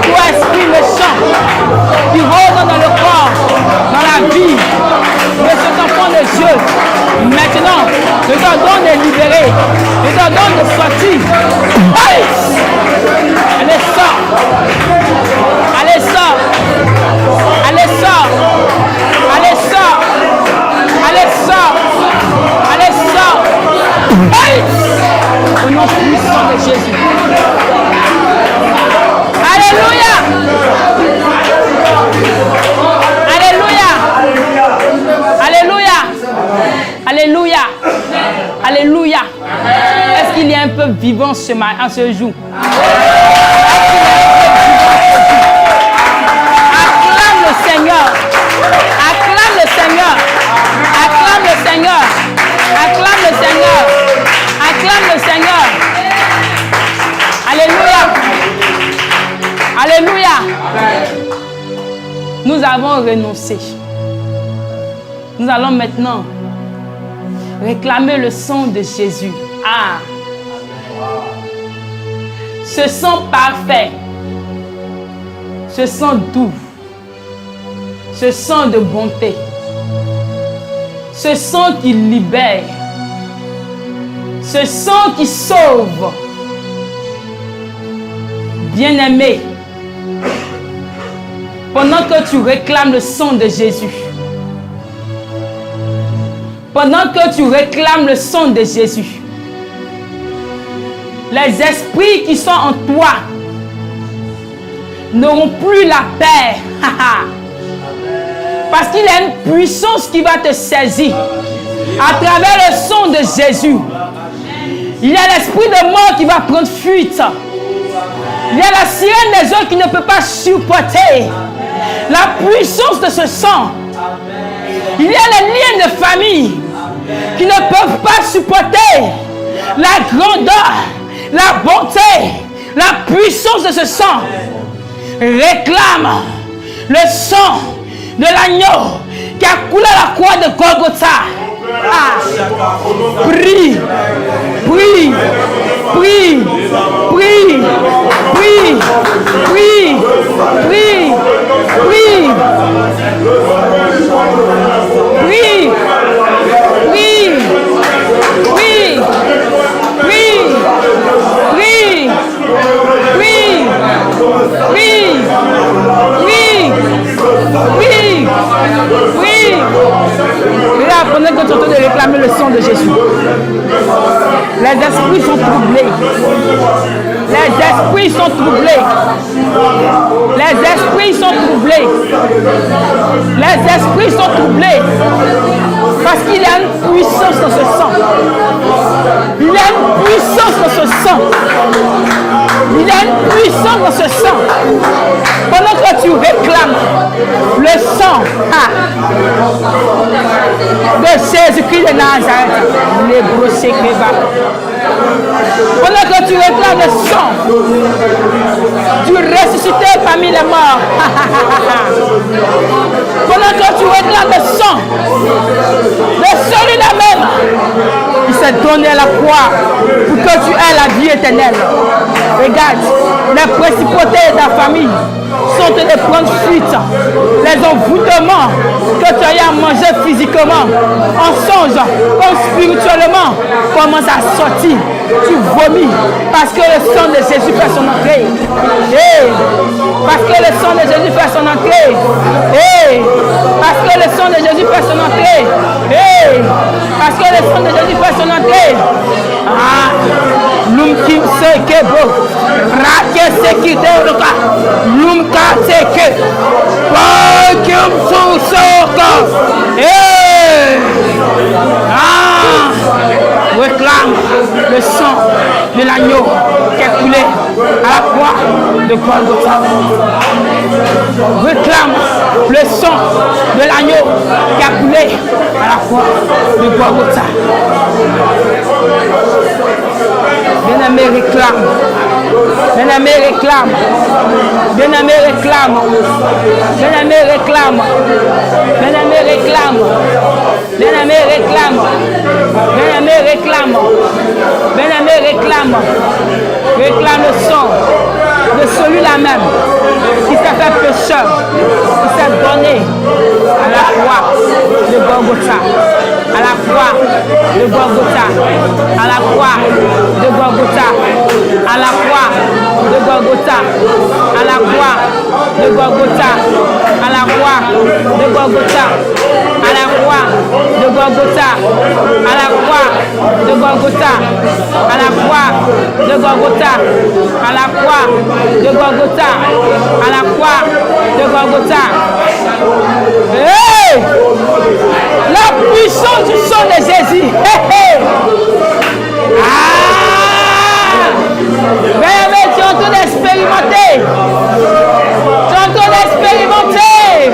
Toi, esprit méchant, qui rôde dans le corps, dans la vie de cet enfant de Dieu, maintenant, je te donne de libérer, je te donne de sortir. Allez, allez, sort, allez, sort, allez, sort, allez, sort, allez, sort, allez, sort. Allez, au nom puissant de Jésus. Alléluia. Alléluia. Alléluia. Alléluia. Alléluia. Est-ce qu'il y a un peu vivant ce jour? Acclame le Seigneur. Acclame le Seigneur. Acclame le Seigneur. Acclame le Seigneur. Acclame le Seigneur. Alléluia. Alléluia. Nous avons renoncé. Nous allons maintenant réclamer le sang de Jésus. Ah! Ce sang parfait. Ce sang doux. Ce sang de bonté. Ce sang qui libère. Ce sang qui sauve. Bien-aimé, pendant que tu réclames le sang de Jésus, pendant que tu réclames le sang de Jésus, les esprits qui sont en toi n'auront plus la paix. Parce qu'il y a une puissance qui va te saisir à travers le sang de Jésus. Il y a l'esprit de mort qui va prendre fuite. Il y a la sirène des eaux qui ne peut pas supporter la puissance de ce sang. Il y a les liens de famille qui ne peuvent pas supporter la grandeur, la bonté, la puissance de ce sang. Réclame le sang de l'agneau qui a coulé à la croix de Golgotha. Ah. Prie, prie, prie, prie, prie, prie, prie, prie, prie, prie, prie, prie, prie, prie, prie, prie, prie. Regarde, pendant que tu es en train de réclamer le sang de Jésus, les esprits sont troublés. Les esprits sont troublés. Les esprits sont troublés. Les esprits sont troublés. Parce qu'il y a une puissance dans ce sang. Il y a une puissance dans ce sang. Il y a une puissance dans ce sang. Pendant que tu réclames le sang de Jésus-Christ de Nazareth, les brochés qui va. Pendant que tu réclames le sang du ressuscité parmi les morts. Pendant que tu réclames le sang de celui-là même qui s'est donné à la croix pour que tu aies la vie éternelle. Regarde, les principautés de ta famille sont de prendre fuite. Les envoûtements que tu as mangé physiquement physiquement, en songe, comme spirituellement, commence à sortir. Tu vomis parce que le sang de Jésus fait son entrée. Hey. Parce que le sang de Jésus fait son entrée. Hey. Parce que le sang de Jésus fait son entrée. Hey. Parce que le sang de Jésus fait son entrée. Ah. Lum kim se kebo. Rake se kite roka. Lum ka se ke. Pa kim su soka. Hey. Ah. Réclame le sang de l'agneau qui est coulé à la croix de Golgotha. Réclame le sang de l'agneau qui a coulé à la croix de Golgotha. Bien-aimé réclame. Bien-aimé réclame. Bien-aimé réclame. Bien-aimé réclame. Bien-aimé réclame. Bien-aimé réclame. Bien-aimé réclame. Bien-aimé réclame. Réclame le sang de celui-là même qui s'est fait pécheur, qui s'est donné à la croix de Golgotha. À la croix de Golgotha. À la croix de Golgotha. À la croix de Golgotha. À la croix de Golgotha. À la croix de Golgotha. À la croix de Golgotha. À la croix de Golgotha. À la croix de Golgotha. À la croix de Golgotha. À la croix de Golgotha. Hey! La puissance du sang de Jésus. Hey, hey. Ah! Mais tu es en train d'expérimenter. Tu es en train d'expérimenter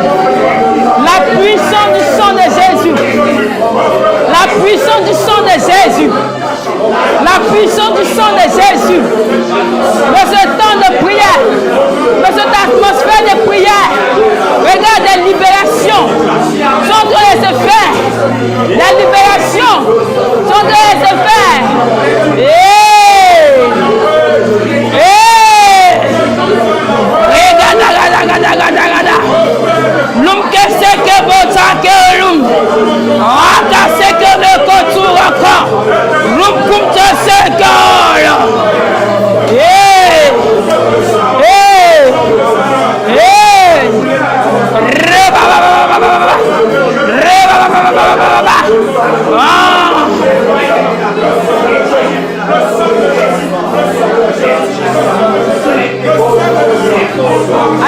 la puissance du sang de Jésus. La puissance du sang de Jésus. La puissance du sang de Jésus. Dans ce temps de prière, dans cette atmosphère de prière, regarde des libérations sont en train de se faire. Les libérations sont en train de se faire. Hey! Hey! Regarde. L'homme que c'est que votre l'homme. Ah, c'est que le couture encore. L'homme comme tu sais que. Hey! Hey! Hey!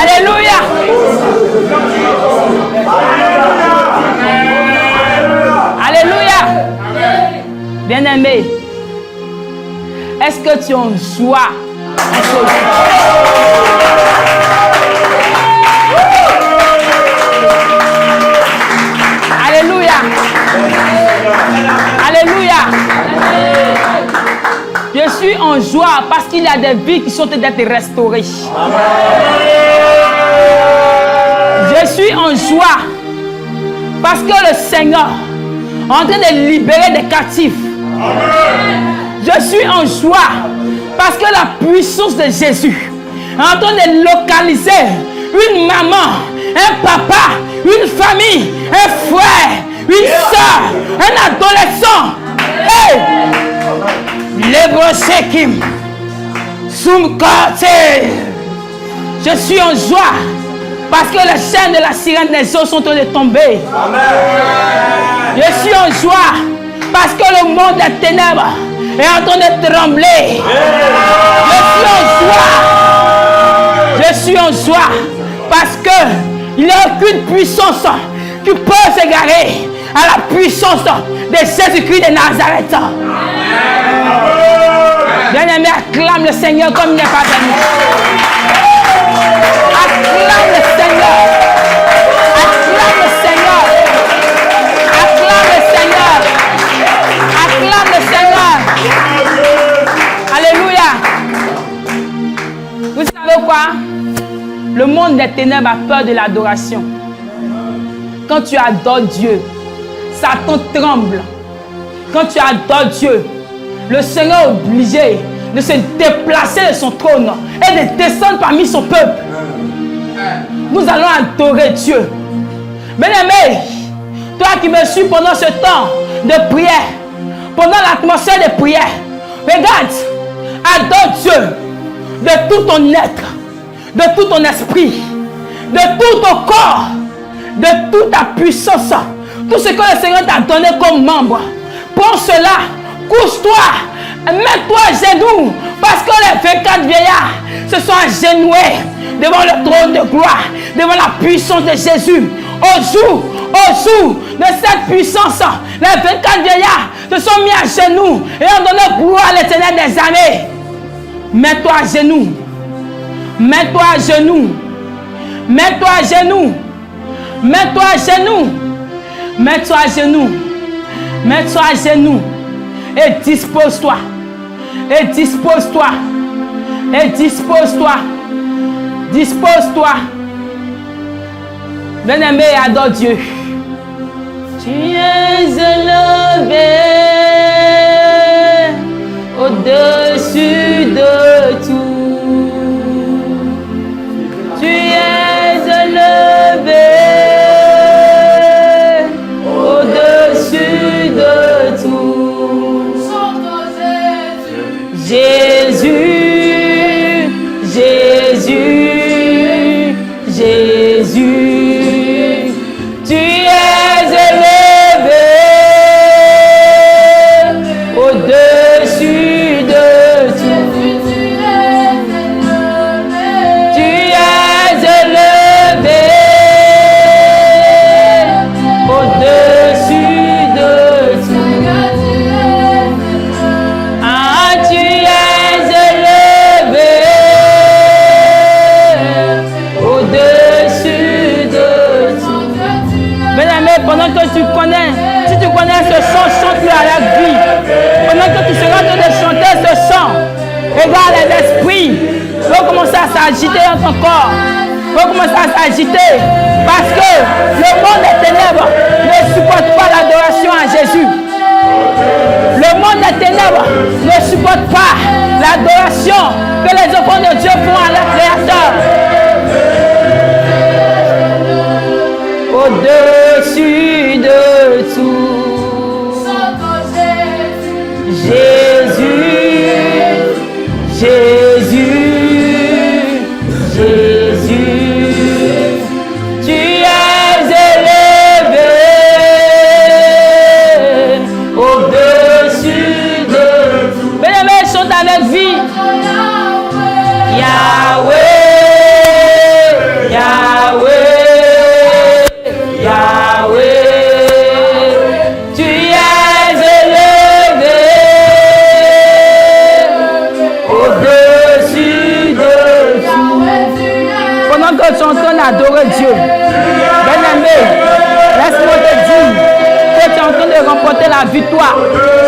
Alléluia. Alléluia. Bien-aimé, est-ce que tu en joie? Alléluia. Alléluia. Je suis en joie parce qu'il y a des vies qui sont en train d'être restaurées. Je suis en joie parce que le Seigneur est en train de libérer des captifs. Je suis en joie parce que la puissance de Jésus est en train de localiser une maman, un papa, une famille, un frère, une soeur, un adolescent. Hey! Lebrosekim, Sumkate. Je suis en joie parce que les chaînes de la sirène des eaux sont en train de tomber. Amen. Je suis en joie parce que le monde des ténèbres est en train de trembler. Je suis en joie parce que il n'y a aucune puissance qui peut s'égarer à la puissance de Jésus-Christ de Nazareth. Bien-aimé, acclame le Seigneur comme il n'est pas venu. Acclame le Seigneur. Acclame le Seigneur. Acclame le Seigneur. Acclame le Seigneur. Alléluia. Vous savez quoi? Le monde des ténèbres a peur de l'adoration. Quand tu adores Dieu, Satan tremble. Quand tu adores Dieu, le Seigneur est obligé de se déplacer de son trône et de descendre parmi son peuple. Nous allons adorer Dieu. Bien-aimé, Toi qui me suis pendant ce temps de prière, pendant l'atmosphère de prière, regarde, adore Dieu de tout ton être, de tout ton esprit, de tout ton corps, de toute ta puissance, tout ce que le Seigneur t'a donné comme membre. Prends cela, couche-toi, mets-toi à genoux, parce que les 24 vieillards se sont agenouillés devant le trône de gloire, devant la puissance de Jésus. Au jour de cette puissance, les 24 vieillards se sont mis à genoux et ont donné gloire à l'Éternel des armées. Mets-toi à genoux. Mets-toi à genoux. Mets-toi à genoux. Mets-toi à genoux. Mets-toi à genoux. Mets-toi à genoux. Et dispose-toi. Et dispose-toi. Et dispose-toi. Dispose-toi. Bien-aimé, adore Dieu. Tu es élevé au-dessus de tout. Tu es élevé au-dessus de tout. Jésus, Jésus, Jésus. Tu es élevé au-dessus de tout. Tu es élevé au-dessus de tout. Ah, tu es élevé au-dessus de tout. Bien-aimé, pendant que tu connais, si tu connais ce chant, chante-le à la vie. Pendant que tu seras en train de chanter ce chant, regarde les esprits vont commencer à s'agiter dans ton corps. Vont commencer à s'agiter parce que le monde des ténèbres ne supporte pas l'adoration à Jésus. Le monde des ténèbres ne supporte pas l'adoration que les enfants de Dieu font à leur Créateur. Au-dessus de tout, Jésus, Jésus, Jésus, tu es élevé au-dessus de tout. Bien-aimés, chante avec vie. Yahweh, Yahweh. Yahweh, tu es élevé au-dessus de tout. Pendant que tu es en train d'adorer Dieu, bien-aimé, laisse-moi te dire que tu es en train de remporter la victoire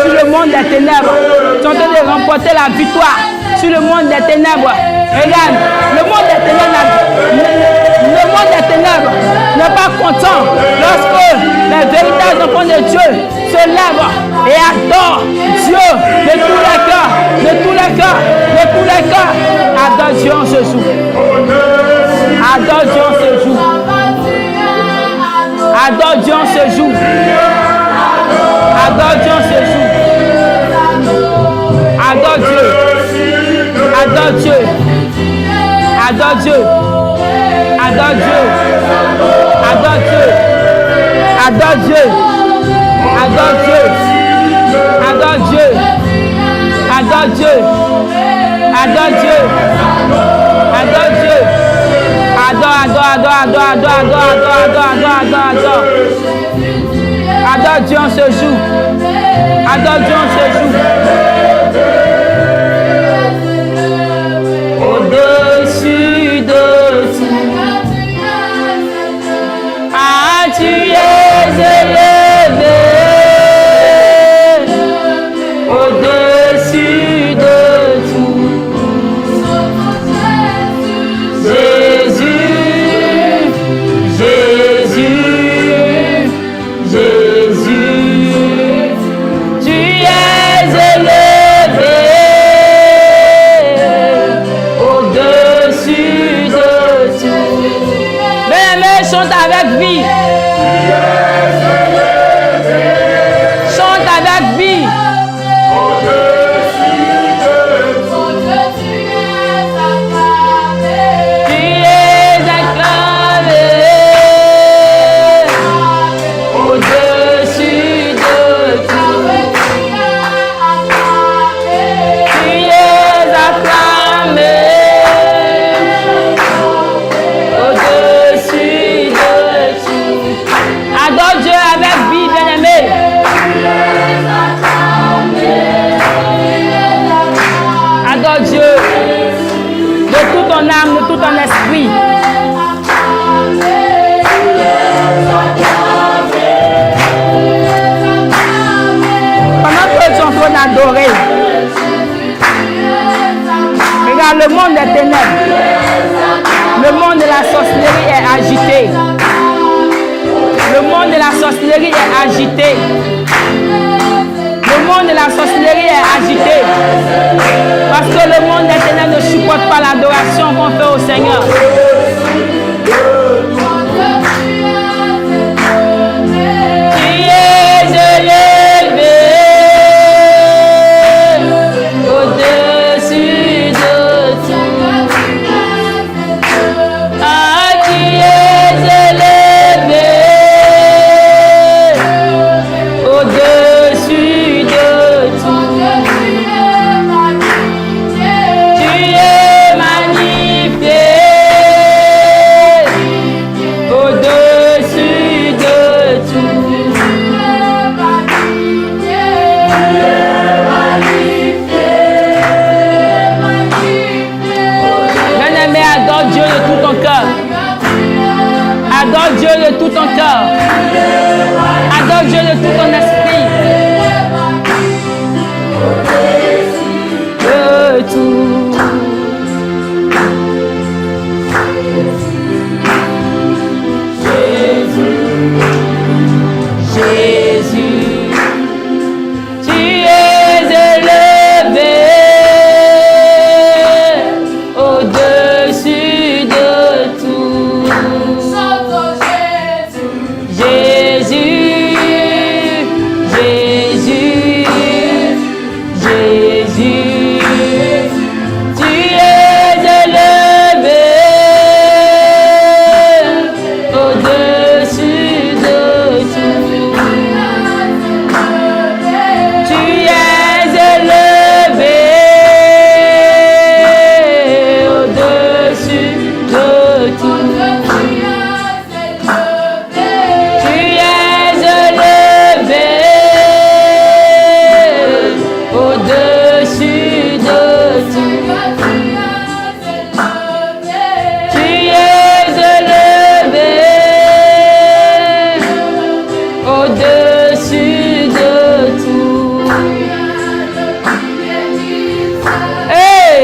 sur le monde des ténèbres. Tu es en train de remporter la victoire sur le monde des ténèbres. Regarde, le monde des ténèbres n'est pas content lorsque les véritables enfants de Dieu se lèvent et adorent Dieu de tous les cœurs, de tous les cœurs, de tous les cœurs. Adore Dieu en ce jour. Adore Dieu en ce jour. Adore Dieu en ce jour. Adore Dieu en ce jour. Adore Dieu. Adore Dieu. Adore Dieu. Adore Dieu. Adore Dieu. Adore Dieu. Adore Dieu. Adore Dieu. Adore Dieu. Adore Dieu. Adore Dieu. Adore Dieu en ce jour. Adore Dieu en ce jour. Au-dessus de tout. Ah, tu es élevé au-dessus de tout. Jésus, Jésus, Jésus, tu es élevé le monde des ténèbres. Le monde de la sorcellerie est agité. Le monde de la sorcellerie est agité. Le monde de la sorcellerie est agité. Parce que le monde des ténèbres ne supporte pas l'adoration qu'on fait au Seigneur. Tu es élevé au-dessus de tout. Ah, tu es élevé au-dessus de tout. Tu es magnifié au-dessus de tout. Bien-aimé, adore Dieu de tout ton cœur. Adore Dieu de tout ton cœur. Adore Dieu de tout ton esprit. De tout. Jésus, tu es élevé au-dessus de tout. Jésus, Jésus, Jésus, tu es élevé au-dessus de tout. Tu es élevé au-dessus de tout. Tu es élevé au-dessus de tout. Tu es élevé au-dessus de tout. Hey!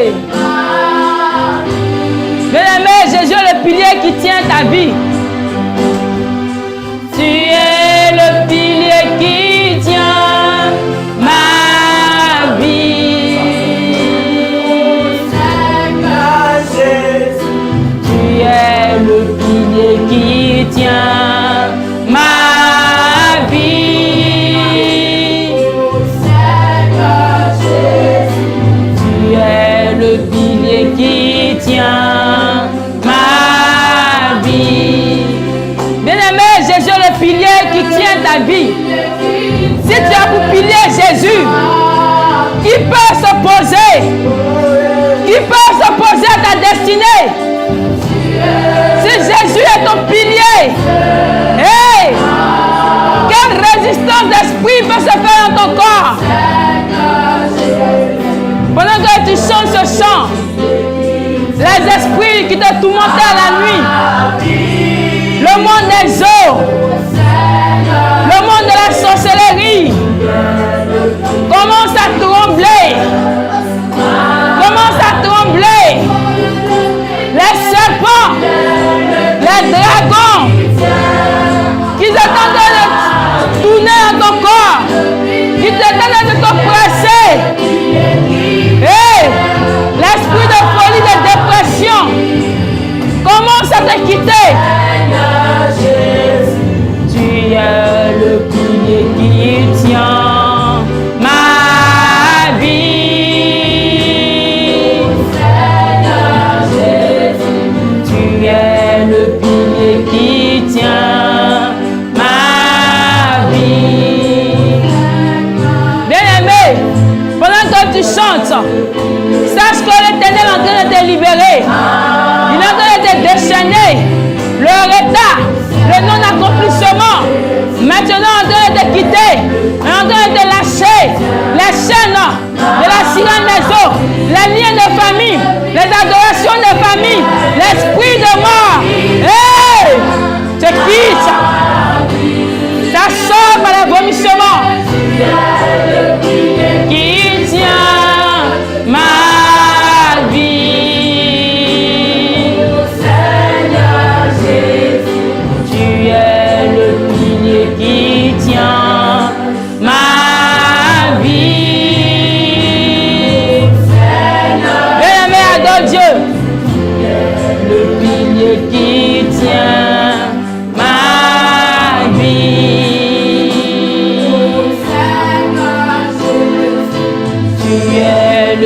Bien-aimé, Jésus est le pilier qui tient ta vie. Tu es le pilier qui tient ma vie. Tu es le pilier qui tient ma vie. Tu es le pilier qui tient ma vie. Bien-aimé, Jésus est le pilier qui tient ta vie. Si tu as pour pilier Jésus, qui peut s'opposer? Qui peut s'opposer à ta destinée? Si Jésus est ton pilier, hey, quelle résistance d'esprit peut se faire dans ton corps? Pendant que tu chantes ce chant, les esprits qui te tourmentaient la nuit, le monde des eaux, le monde de la sorcellerie, commence à trembler. Commence à trembler. Les serpents, les dragons, qui s'attendent de tourner dans ton corps, qui s'attendent de t'oppresser. Hey, l'esprit de folie, de dépression, commence à te quitter. Tu es le pilier qui tient ma vie. Tu es le pilier qui tient ma vie. Bien-aimé, pendant que tu chantes, sache que l'Éternel est en train de te libérer. Il est en train de te déchaîner. Le retard, le non-accomplissement, maintenant en train de te quitter, en train de te lâcher les chaînes de la sirène des eaux, les liens de famille, les adorations de famille, l'esprit de mort. Hey! Te quitte. Ça sort par le vomissement. Qui tient ma vie.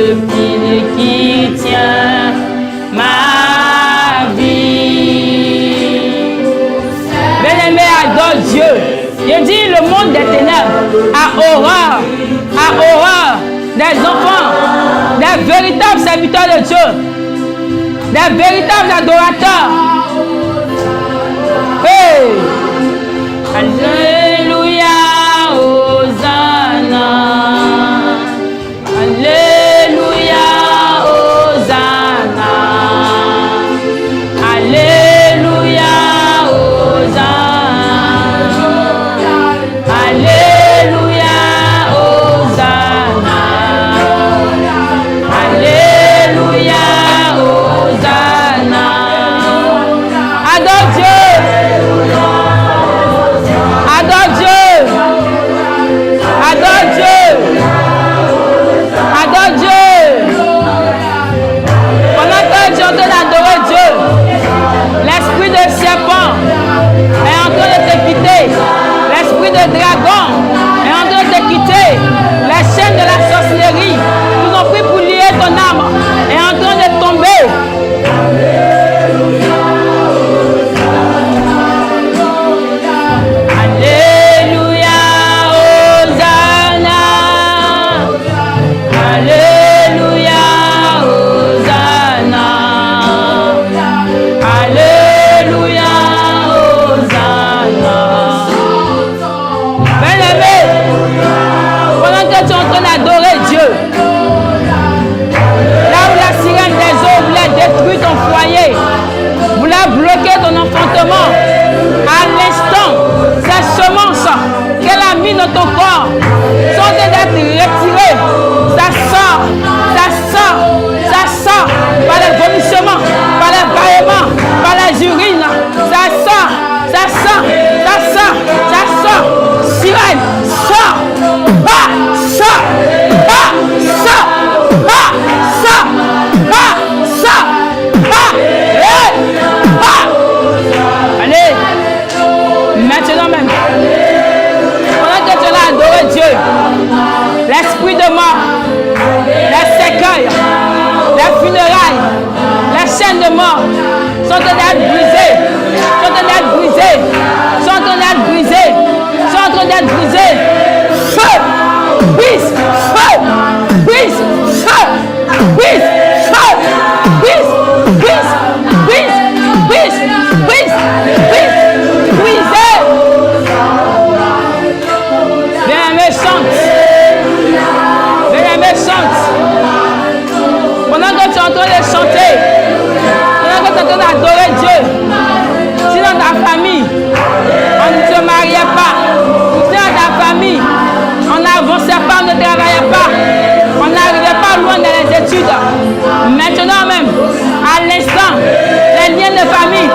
le pilier qui tient ma vie. Bien-aimé, adore Dieu. Je dis le monde des ténèbres a horreur des enfants, des véritables serviteurs de Dieu, des véritables adorateurs. Hey! Alléluia, Hosanna. Alléluia, Hosanna. Alléluia, Hosanna. Alléluia, Hosanna. Alléluia, Hosanna. Adore Dieu. Adore Dieu. Adore Dieu. Adore Dieu. Pendant que tu es en train d'adorer Dieu, l'esprit de serpent est en train de te quitter. L'esprit de dragon est en train de te quitter. Les chaînes de la sorcellerie qui ont pris pour lier ton âme est en train de tomber. Alléluia, Hosanna. Alléluia, Hosanna. Alléluia, Hosanna. Bien-aimé, pendant que tu es en train d'adorer Dieu, là où la sirène des eaux voulait détruire ton foyer, voulait bloquer ton enfantement, à l'instant, ces semences qu'elle a mis dans ton corps sont d'être retirées. Ça sort par les vomissements, par les bâillements, par les urines. Ça sort. Sirène, sort. Allez, maintenant même, pendant que tu as adoré Dieu, l'esprit de mort, les cercueils, les funérailles, les chaînes de mort sont en train d'être brisées, Feu, brise, pendant que tu es en train de chanter, pendant que tu es en train d'adorer Dieu, si dans ta famille, on ne se mariait pas, si dans ta famille, on n'avançait pas, on ne travaillait pas, on n'arrivait pas loin dans les études, maintenant même, à l'instant, les liens de famille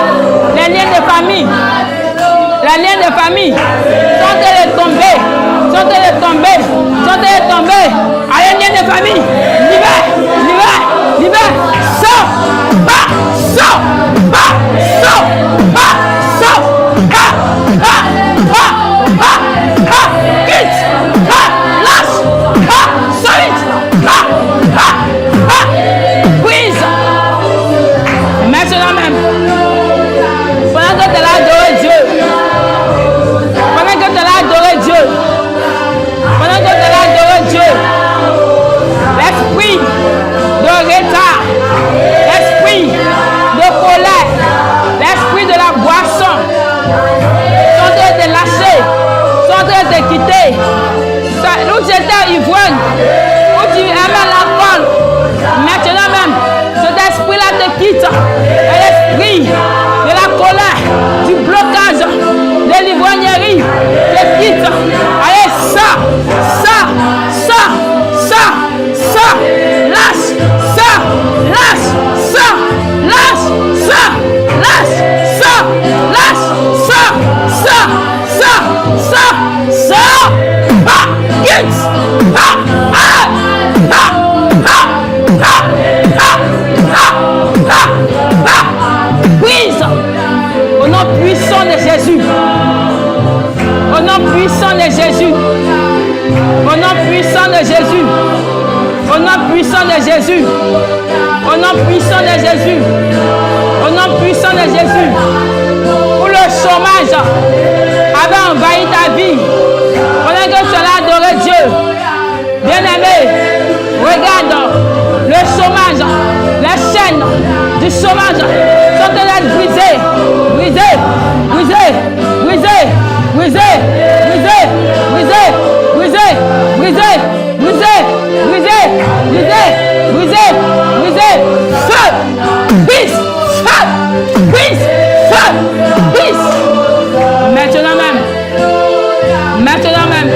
sont en train de tomber. Allez, liens de famille, libère, sors, quitte, lâche, solide, brise. Maintenant même, pendant que tu as adoré Dieu, l'esprit de retard, l'esprit de colère, l'esprit de la boisson sont en train de te lâcher, sont en train de te quitter. Où tu étais ivrogne, où tu aimais l'alcool, maintenant même, cet esprit-là te quitte. L'esprit de la colère, du blocage, de l'ivrognerie te quitte. Allez, ça, lâche, brise au nom puissant de Jésus. Au nom puissant de Jésus. Au nom puissant de Jésus. Au Au nom puissant de Jésus. Au nom puissant de Jésus. Au nom puissant de Jésus. Pour le chômage avait envahi ta vie. Pendant que tu allais adorer Dieu. Bien-aimé, regarde le chômage, les chaînes du chômage sont en train d'être brisées. Brisées, brisées, brisées, brisées, brisées, brisées, brisées, brisées, brisées, brisées, brisées, brisées, brisées. Feu, brise, feu, brise, feu, brise. Maintenant même. Maintenant même.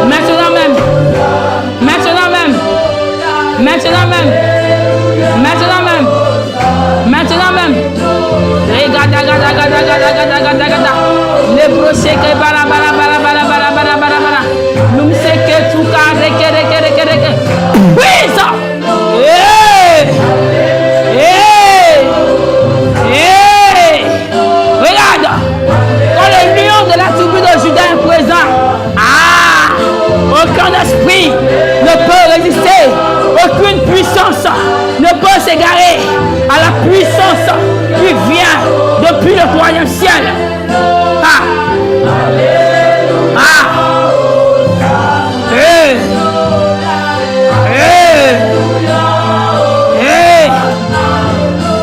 Maintenant même. Maintenant même. Maintenant même. Maintenant même. Maintenant même. Regarde, regarde, regarde, regarde, regarde, regarde. Les brochets que bala bala bala bala bala bala bala bala. Nous c'est que tout cas reke. Brise. Regarde. Quand le lion de la tribu de Juda est présent. Aucun esprit ne peut résister. Aucune puissance ne peut s'égarer à la puissance qui vient depuis le troisième ciel.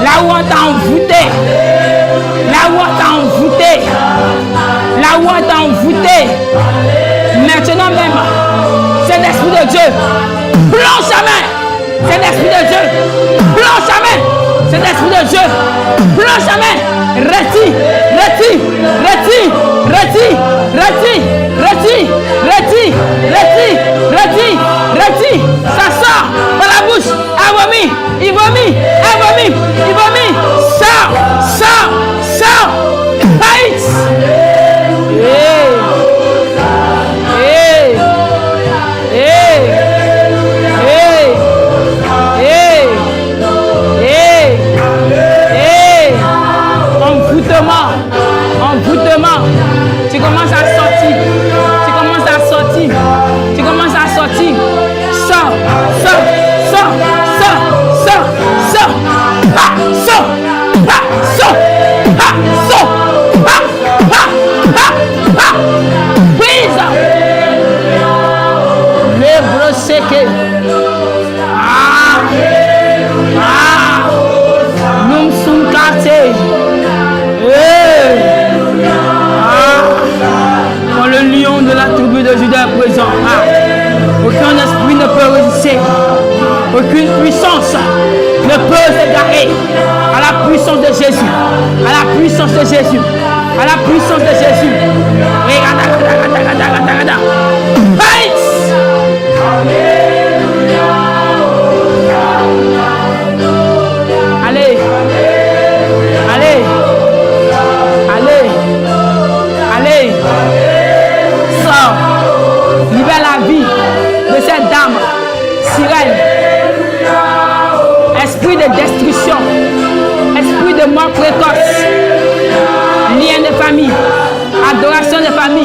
Là où on t'a envoûté, là où on t'a envoûté, là où on t'a envoûté, maintenant même, c'est l'esprit de Dieu. Plonge sa main. C'est l'esprit de Dieu. Plonge sa main. C'est l'esprit de Dieu. Plonge sa main. Retire, retire, retire, retire, retire, retire, retire, retire, retire, retire. Ça sort par la bouche. Elle vomit, il vomit, elle vomit, il vomit. Sors, sors, sors. Fight. Envoûtement, tu commences à sortir, tu commences à sortir, tu commences à sortir, sors, sors, sors, sors, sors, sors, ah, sors, ah, sors, ah, sors, prise, le brossé, nous sommes quartier. Quand le lion de la tribu de Juda est présent, aucun esprit ne peut résister, aucune puissance ne peut s'égarer à la puissance de Jésus, à la puissance de Jésus, à la puissance de Jésus. Regarde. Fight! Allez. Sors. Libère la vie de cette dame. Sirène. Esprit de destruction. Esprit de mort précoce. Lien de famille. Adoration de famille.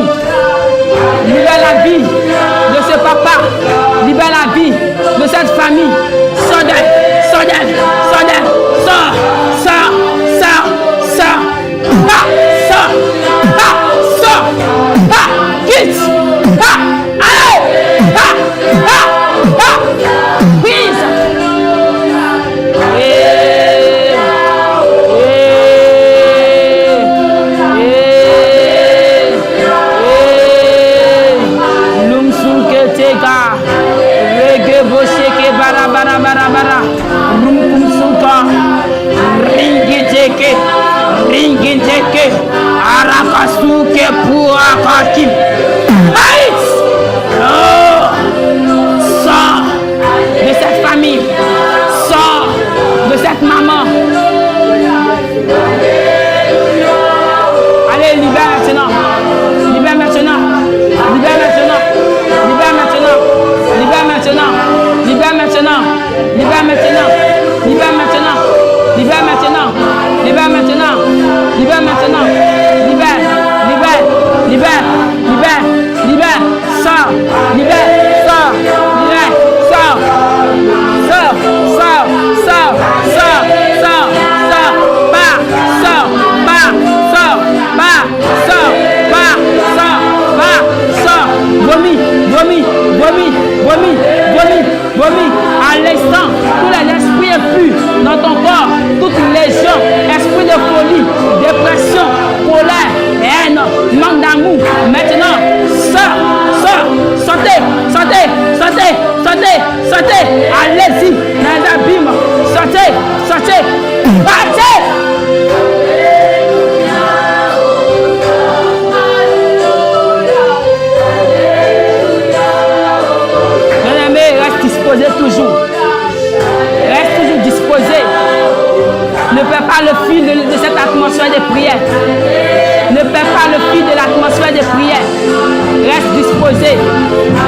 Reste disposé,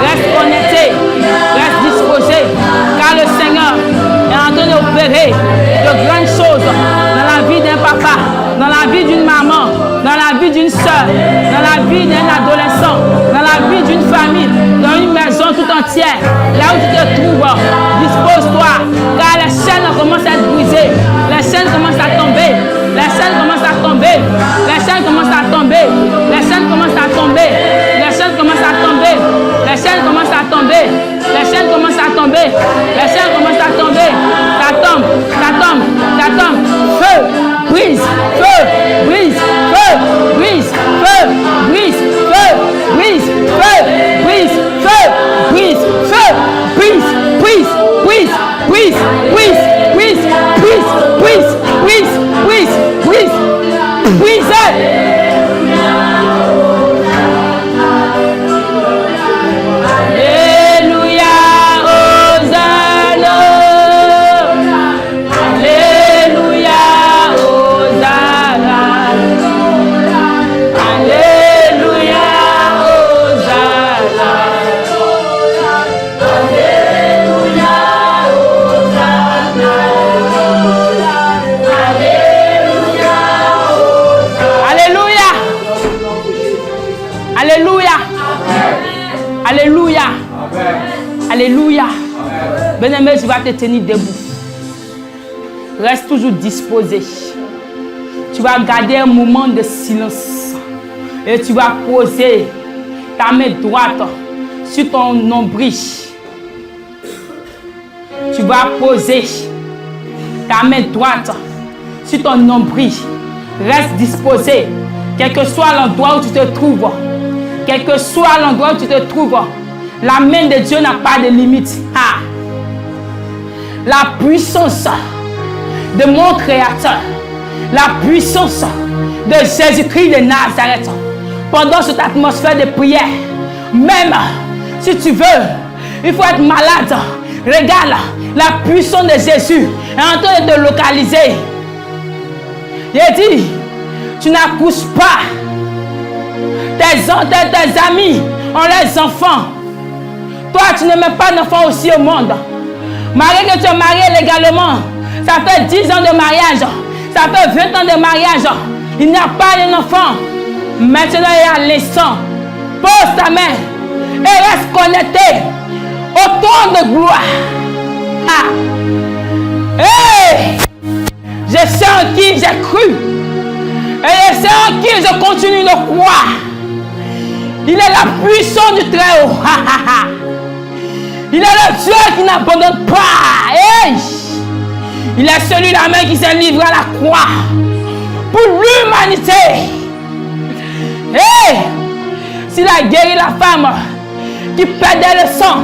reste connecté, reste disposé, car le Seigneur est en train d'opérer de grandes choses dans la vie d'un papa, dans la vie d'une maman, dans la vie d'une soeur, dans la vie d'un adolescent, dans la vie d'une famille, dans une maison tout entière. Là où tu te trouves, dispose-toi, car les chaînes commencent à être brisées, les chaînes commencent à tomber, les chaînes commencent à tomber, les chaînes commencent à tomber, les chaînes commencent à tomber, les chaînes commencent à tomber, les chaînes commencent à tomber, les chaînes commencent à tomber, les chaînes commencent à tomber, ça tombe, ça tombe, ça tombe, feu, brise, feu, brise, feu, brise, feu, brise, feu, brise, feu, brise, feu, brise, feu, brise, brise, brise, brise, brise, brise, brise, brise, brise, brise, brise, brise. Alléluia. Bien-aimé, tu vas te tenir debout. Reste toujours disposé. Tu vas garder un moment de silence. Et tu vas poser ta main droite sur ton nombril. Tu vas poser ta main droite sur ton nombril. Reste disposé. Quel que soit l'endroit où tu te trouves. Quel que soit l'endroit où tu te trouves. La main de Dieu n'a pas de limite. Ah. La puissance de mon Créateur, la puissance de Jésus-Christ de Nazareth, pendant cette atmosphère de prière, même si tu veux, il faut être malade. Regarde, la puissance de Jésus est en train de te localiser. Il dit, tu n'accouches pas. Tes amis ont leurs enfants. Toi, tu ne mets pas d'enfant aussi au monde. Malgré que tu es marié légalement, ça fait 10 ans de mariage, ça fait 20 ans de mariage, il n'y a pas d'enfant. Maintenant et à l'instant, pose ta main et reste connecté au trône de gloire. Ah. Hey! Je sais en qui j'ai cru et je sais en qui je continue de croire. Il est la puissance du Très-Haut. Il est le Dieu qui n'abandonne pas. Hey! Il est celui-là même qui s'est livré à la croix pour l'humanité. Hey! S'il a guéri la femme qui perdait le sang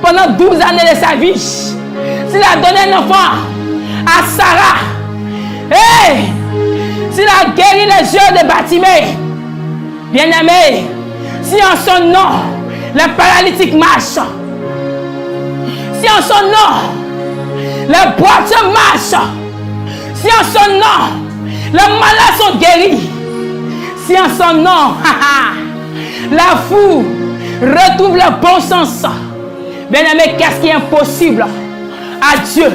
pendant 12 années de sa vie, s'il a donné un enfant à Sarah, hey! S'il a guéri les yeux de Bartimée, bien-aimé, si en son nom, les paralytiques marchent, si en son nom, les boiteux marchent, si en son nom, les malades sont guéris, si en son nom, la foule retrouve le bon sens. Bien-aimé, qu'est-ce qui est impossible à Dieu?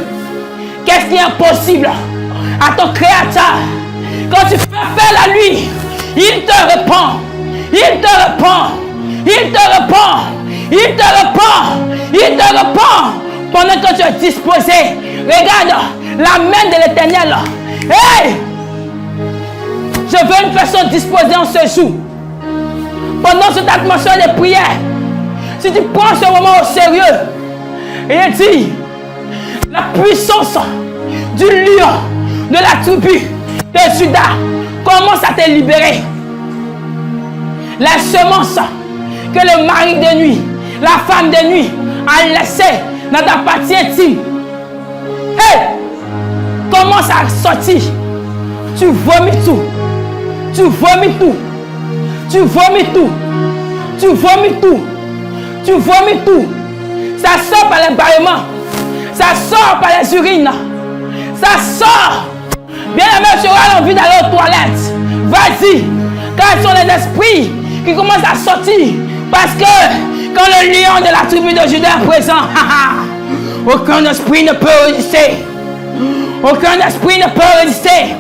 Qu'est-ce qui est impossible à ton Créateur? Quand tu fais appel à lui, il te répond. Il te répond. Il te répond. Il te répond. Il te répond. Pendant que tu es disposé, regarde la main de l'Éternel. Hey! Je veux une personne disposée en ce jour. Pendant cette atmosphère de prière, si tu prends ce moment au sérieux, il dit, la puissance du lion de la tribu de Juda commence à te libérer. La semence que le mari de nuit, la femme de nuit a laissée dans ta partie intime, hey, commence à sortir. Tu vomis tout. Tu vomis tout. Tu vomis tout. Tu vomis tout. Tu vomis tout. Ça sort par les bâillements. Ça sort par les urines. Ça sort. Bien aimé, tu auras envie d'aller aux toilettes. Vas-y. Car ce sont les esprits qui commencent à sortir Parce que quand le lion de la tribu de Juda est présent, aucun esprit ne peut résister. Aucun esprit ne peut résister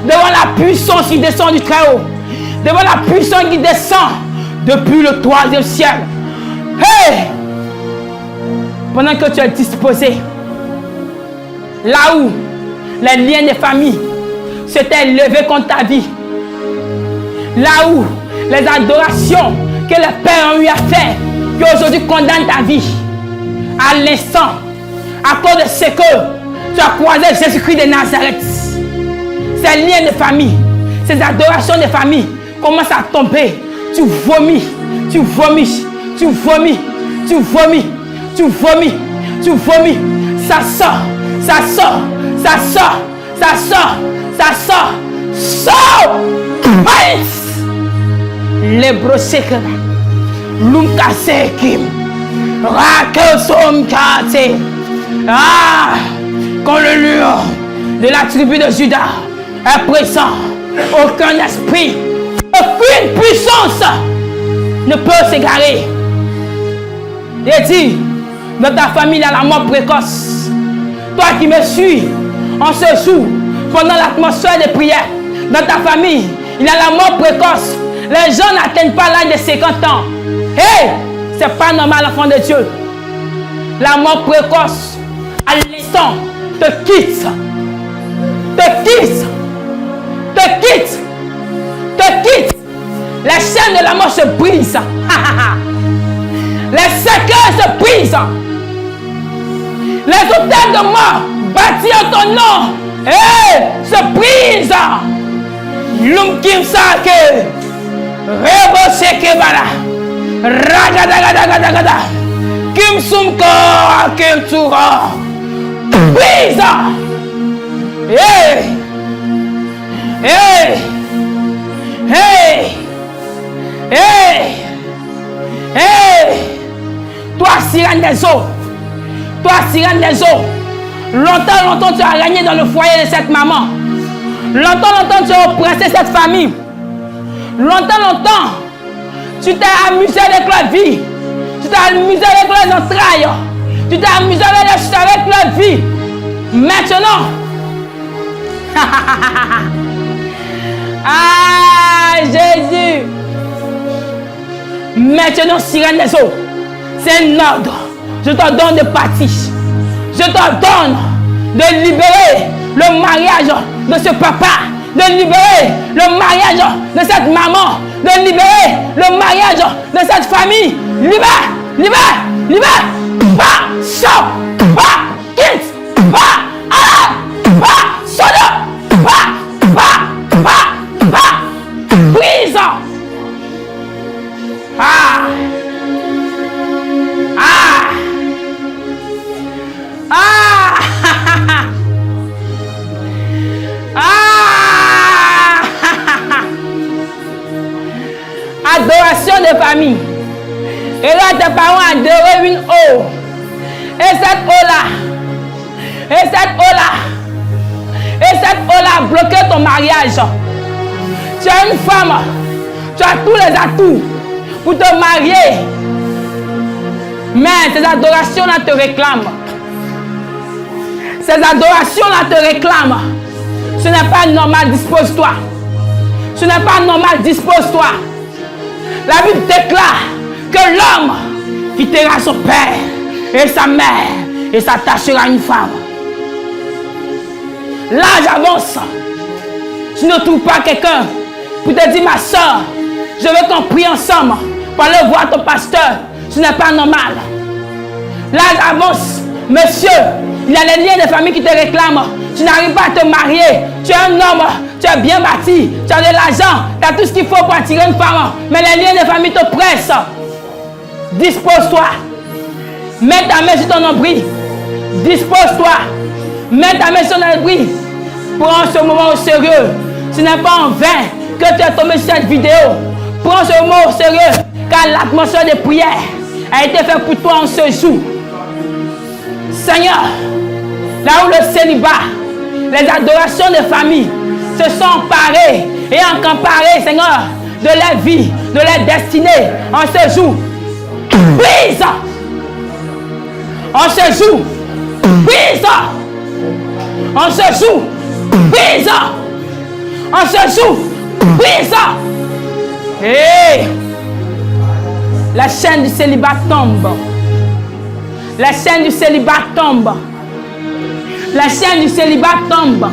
devant la puissance qui descend du Très-Haut. Devant la puissance qui descend depuis le 3e ciel. Hey! Pendant que tu es disposé, là où les liens des familles s'étaient levés contre ta vie, là où les adorations que les pères ont eu à faire, qui aujourd'hui condamnent ta vie, à l'instant, à cause de ce que tu as croisé Jésus-Christ de Nazareth, ces liens de famille, ces adorations de famille commencent à tomber. Tu vomis, tu vomis, tu vomis, tu vomis, tu vomis, tu vomis. Ça sort, ça sort, ça sort, ça sort, ça sort, sort. Les brossés, l'umkasekim, rakelsomkate. Ah, quand le lion de la tribu de Juda est présent, aucun esprit, aucune puissance ne peut s'égarer. Il dit, dans ta famille, il y a la mort précoce. Toi qui me suis en ce jour, pendant l'atmosphère de prière, dans ta famille, il y a la mort précoce. Les gens n'atteignent pas l'âge de 50 ans. Hey, c'est pas normal, enfant de Dieu. La mort précoce, à l'instant, te quitte. Te quitte. Te quitte. Te quitte. Les chaînes de la mort se brisent. Les cercueils se brisent. Les hôtels de mort bâtis en ton nom, hey, se brisent. L'homme qui me sake, rebo seke bala, ragadagadagadagada, kim sumka, kim tura, brise. Hey, hey, hey, hey, hey. Toi, sirène des eaux. Toi, sirène des eaux. Longtemps, tu as régné dans le foyer de cette maman. Longtemps, tu as oppressé cette famille. Longtemps, tu t'es amusé avec leur vie. Tu t'es amusé avec leurs entrailles. Tu t'es amusé avec leur vie. Maintenant, ah, Jésus. Maintenant, sirène des eaux. C'est un ordre. Je te donne de partir. Je te donne de libérer le mariage de ce papa, de libérer le mariage de cette maman, de libérer le mariage de cette famille. Libère, libère, libère. Va, sors, va, quitte, va, allez, va, sonne, va, brise. Ah. Ah! Ah! Ah! Adoration de famille. Et là, tes parents adoraient une eau. Et cette eau-là a bloqué ton mariage. Tu es une femme. Tu as tous les atouts pour te marier. Mais ces adorations-là te réclament. Ces adorations-là te réclament. Ce n'est pas normal, dispose-toi. Ce n'est pas normal, dispose-toi. La Bible déclare que l'homme quittera son père et sa mère et s'attachera à une femme. L'âge avance. Tu ne trouves pas quelqu'un pour te dire, ma soeur, je veux qu'on prie ensemble pour aller voir ton pasteur. Ce n'est pas normal. L'âge avance. Monsieur, il y a les liens de famille qui te réclament. Tu n'arrives pas à te marier. Tu es un homme, tu es bien bâti, tu as de l'argent, tu as tout ce qu'il faut pour attirer une femme. Mais les liens de famille te pressent. Dispose-toi. Mets ta main sur ton nombril. Dispose-toi. Mets ta main sur ton nombril. Prends ce moment au sérieux. Ce n'est pas en vain que tu es tombé sur cette vidéo. Prends ce moment au sérieux. Car l'atmosphère de prière a été faite pour toi en ce jour. Seigneur, là où le célibat, les adorations de famille se sont emparées et encamparées, Seigneur, de la vie, de leur destinée en ce jour. Brise. En ce jour. Brise. En ce jour. Brise. En ce jour. Brise. Hey. La chaîne du célibat tombe. La chaîne du célibat tombe. La chaîne du célibat tombe.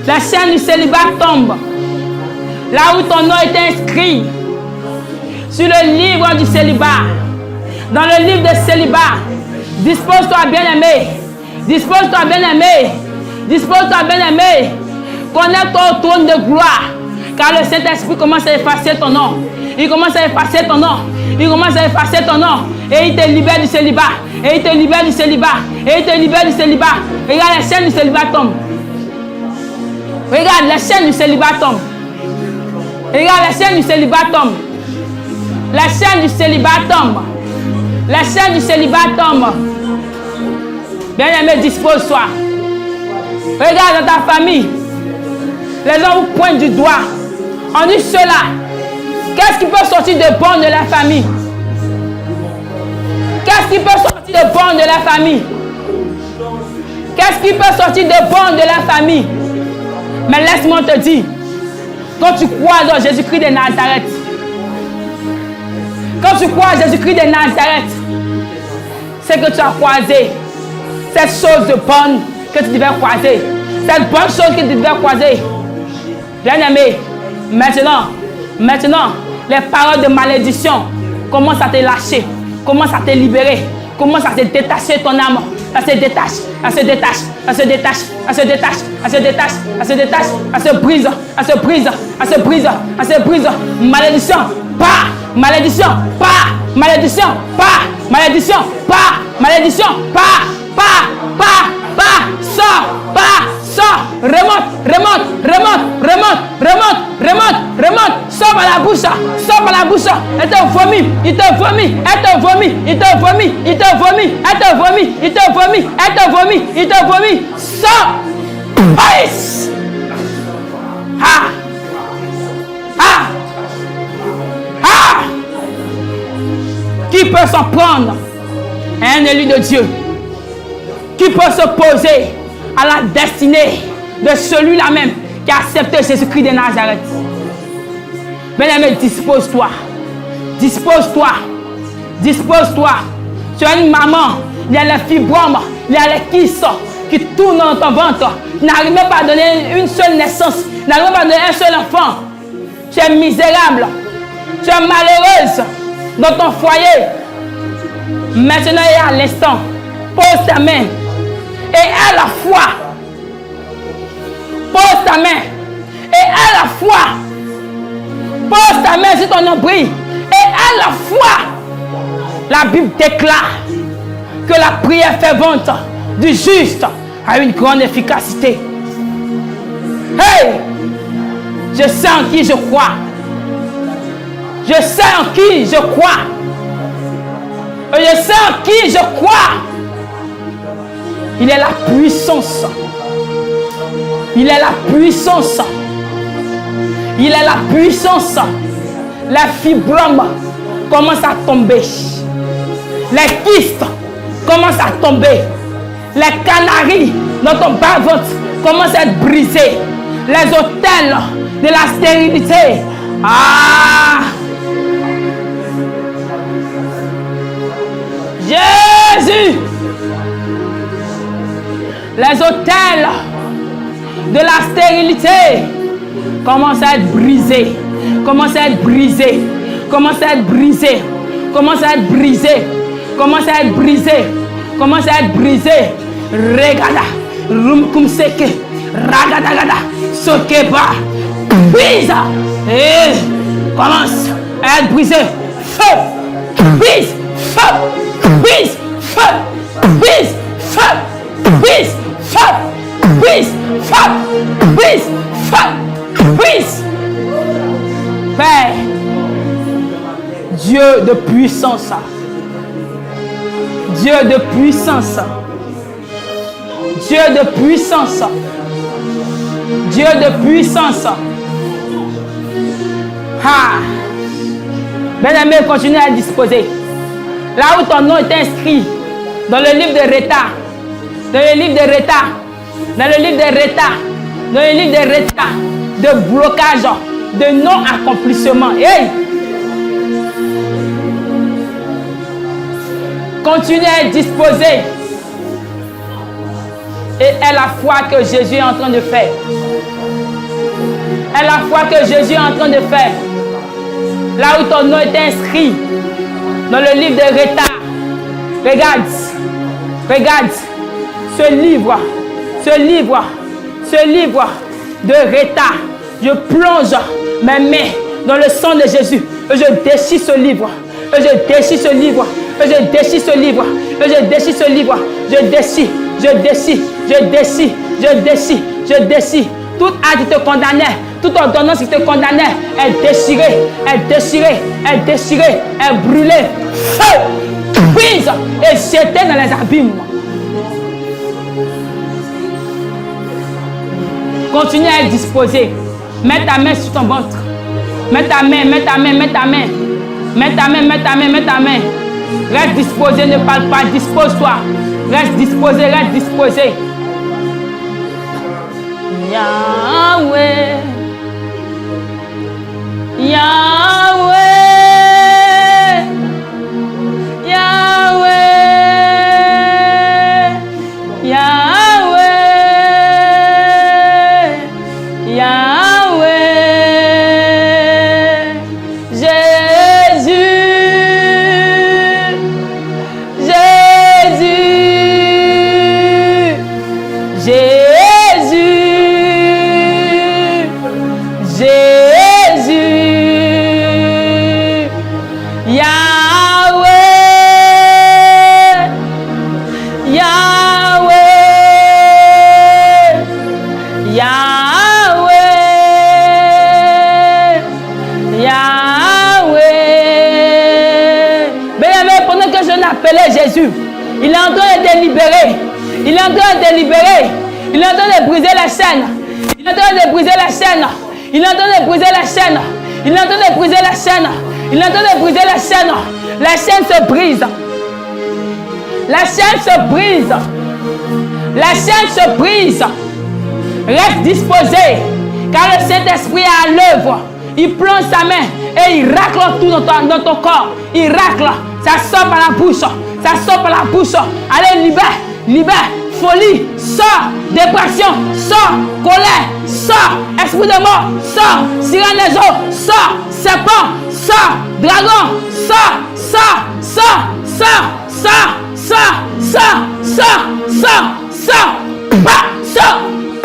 La chaîne du célibat tombe. Là où ton nom est inscrit sur le livre du célibat. Dans le livre de célibat. Dispose-toi, bien-aimé. Dispose-toi, bien-aimé. Dispose-toi, bien-aimé. Connecte-toi au trône de gloire. Car le Saint-Esprit commence à effacer ton nom. Il commence à effacer ton nom. Il commence à effacer ton nom. Et il te libère du célibat. Et il te libère du célibat. Et il te libère du célibat. Regarde, la chaîne du célibat tombe. Regarde, la chaîne du célibat tombe. Regarde, la chaîne du célibat tombe. La chaîne du célibat tombe. La chaîne du célibat tombe. Bien-aimé, dispose-toi. Regarde dans ta famille. Les gens vous pointent du doigt. On dit cela. Qu'est-ce qui peut sortir de bon de la famille? Qu'est-ce qui peut sortir de bon de la famille? Qu'est-ce qui peut sortir de bon de la famille? Mais laisse-moi te dire, quand tu crois dans Jésus-Christ de Nazareth, quand tu crois à Jésus-Christ de Nazareth, c'est que tu as croisé cette chose de bonne que tu devais croiser. Cette bonne chose que tu devais croiser. Bien-aimé, maintenant, les paroles de malédiction commencent à te lâcher, commencent à te libérer, commencent à te détacher ton âme. Elle se détache, elle se détache, elle se détache, elle se détache, elle se détache, elle se détache, elle se brise, elle se brise, elle se brise, elle se brise. Malédiction, pas, malédiction, pas, malédiction, pas, malédiction, pas, malédiction, pas, sors, remonte, sors par la bouche, elle te vomit, il te vomit, elle te vomit, il te vomit, il te vomit, elle te vomit, il te vomit, elle te vomit, il te vomit, sors, ice, qui peut s'en prendre à un élu de Dieu? Qui peut s'opposer à la destinée de celui-là même qui a accepté Jésus-Christ de Nazareth? Bien-aimé, dispose-toi. Dispose-toi. Dispose-toi. Tu as une maman, il y a les fibromes, il y a les kisses qui tournent dans ton ventre. Tu n'arrives même pas à donner une seule naissance. Tu n'arrives même pas à donner un seul enfant. Tu es misérable. Tu es malheureuse dans ton foyer. Maintenant et à l'instant, pose ta main. Et à la fois, pose ta main. Et à la fois, pose ta main sur ton nombril. Et à la fois, la Bible déclare que la prière fervente du juste a une grande efficacité. Hey! Je sais en qui je crois. Je sais en qui je crois. Et je sais en qui je crois. Il est la puissance. Il est la puissance. Il est la puissance. La fibrome commence à tomber. Les kystes commencent à tomber. Les canaries dans ton bas-ventre commencent à être brisés. Les autels de la stérilité. Jésus. Les autels de la stérilité commencent à être brisés. Commencent à être brisés. Commencent à être brisés. Commencent à être brisés. Commencent à être brisés. Commencent à être brisés. Regada. Rumkumseke. Ragadagada. Sokeba. Brise. Et commence à être brisé. Feu. Brise. Feu. Brise. Feu. Brise. Feu. Brise. Feu. Brise. Feu. Brise. Feu. Brise. Père, Dieu de puissance, Dieu de puissance, Dieu de puissance, Dieu de puissance. Bien-aimé, continue à disposer. Là où ton nom est inscrit, dans le livre de Réta, dans le livre de Réta, dans le livre de Réta, dans le livre de Réta, de blocage, de non-accomplissement. Hey! Continue à être disposé. Et est la foi que Jésus est en train de faire. Est la foi que Jésus est en train de faire. Là où ton nom est inscrit, dans le livre de Réta, regarde, regarde, ce livre de Réta, je plonge mes mains dans le sang de Jésus, et je déchire ce livre, et je déchire ce livre, et je déchire ce livre, et je déchire ce livre, je déchire, je déchire, je déchire, je déchire, je déchire. Toute acte qui te condamnait, toute ordonnance qui te condamnait est déchirée, est déchirée, est déchirée, est brûlée. Feu, prise et jetée dans les abîmes. Continue à être disposé. Mets ta main sur ton ventre. Mets ta main, mets ta main, mets ta main. Mets ta main, mets ta main, mets ta main. Reste disposé, ne parle pas, dispose-toi. Reste disposé, reste disposé. Yahweh, Yahweh, Yahweh, Yahweh, Yahweh, Jésus, Jésus, Jésus. Jésus, il est en train de délibérer, il est en train de délibérer, il est en train de briser la chaîne, il est en train de briser la chaîne, il est en train de briser la chaîne, il est en train de briser la chaîne, il est en train de briser la chaîne, la chaîne se brise, la chaîne se brise, la chaîne se brise, reste disposé, car le Saint-Esprit est à l'œuvre, il plonge sa main et il racle tout dans ton corps, il racle, ça sort par la bouche. Ça sort par la bouche. Allez, libère, libère, folie, sort, dépression, sort, colère, sort, esprit de mort, sort, sirène des eaux, sort, serpent, sort, dragon, sort, sort, sort, sort, sort, sort, sort, sort, sort, sort, pas, sort,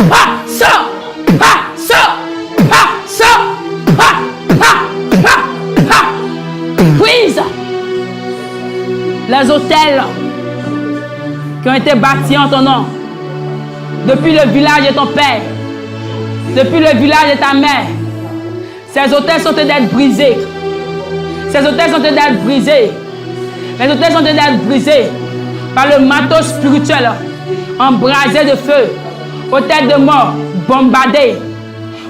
pas, sort, pas, sort, pas, sort, pas, pas, pas, pas, prise. Les hôtels qui ont été bâtis en ton nom, depuis le village de ton père, depuis le village de ta mère, ces hôtels sont en train d'être brisés. Ces hôtels sont en train d'être brisés. Les hôtels sont en train d'être brisés par le marteau spirituel, embrasé de feu. Hôtel de mort, bombardé.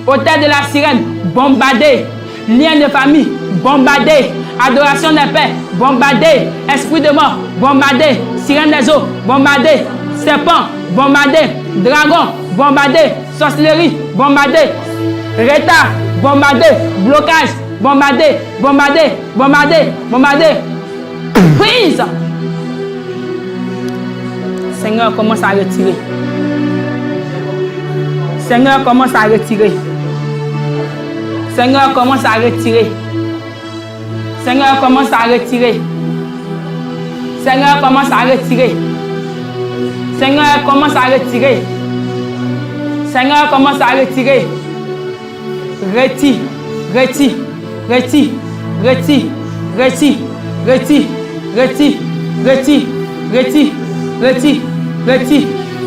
Hôtel de la sirène, bombardé. Lien de famille, bombardé. Adoration des pères, bombardé. Esprit de mort, bombardé. Sirène des eaux, bombardé. Serpent, bombardé. Dragon, bombardé. Sorcellerie, bombardé. Réta, bombardé. Blocage, bombardé. Bombardé, bombardé, bombardé. Prise. Seigneur, commence à retirer. Seigneur, commence à retirer. Seigneur, commence à retirer. Seigneur, commence à retirer. Seigneur, commence à retirer. Seigneur, commence à retirer. Seigneur, commence à retirer. Retire, retire, retire, retire, retire, retire, retire, retire, retire, retire, retire,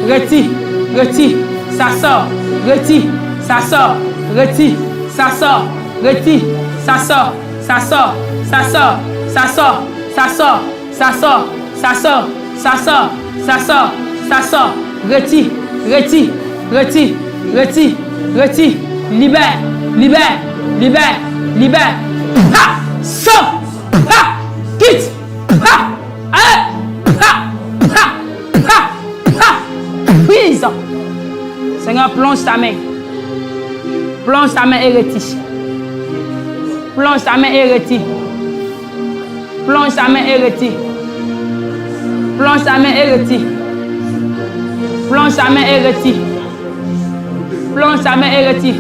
retire, retire. Ça sort, retire, ça sort, retire, ça sort, retire, ça sort, ça sort, ça sort, ça sort, ça sort, ça sort, ça sort, ça sort, ça sort, ça sort, retire, retire, retire, retire, retire, libère, libère, libère, libère, ah, sort. Quitte. Prise. Seigneur, plonge ta main. Plonge ta main et retire. Plonge ta main et retire. Plonge ta main et retire. Plonge ta main et retire. Plonge ta main et retire. Plonge ta main et retire.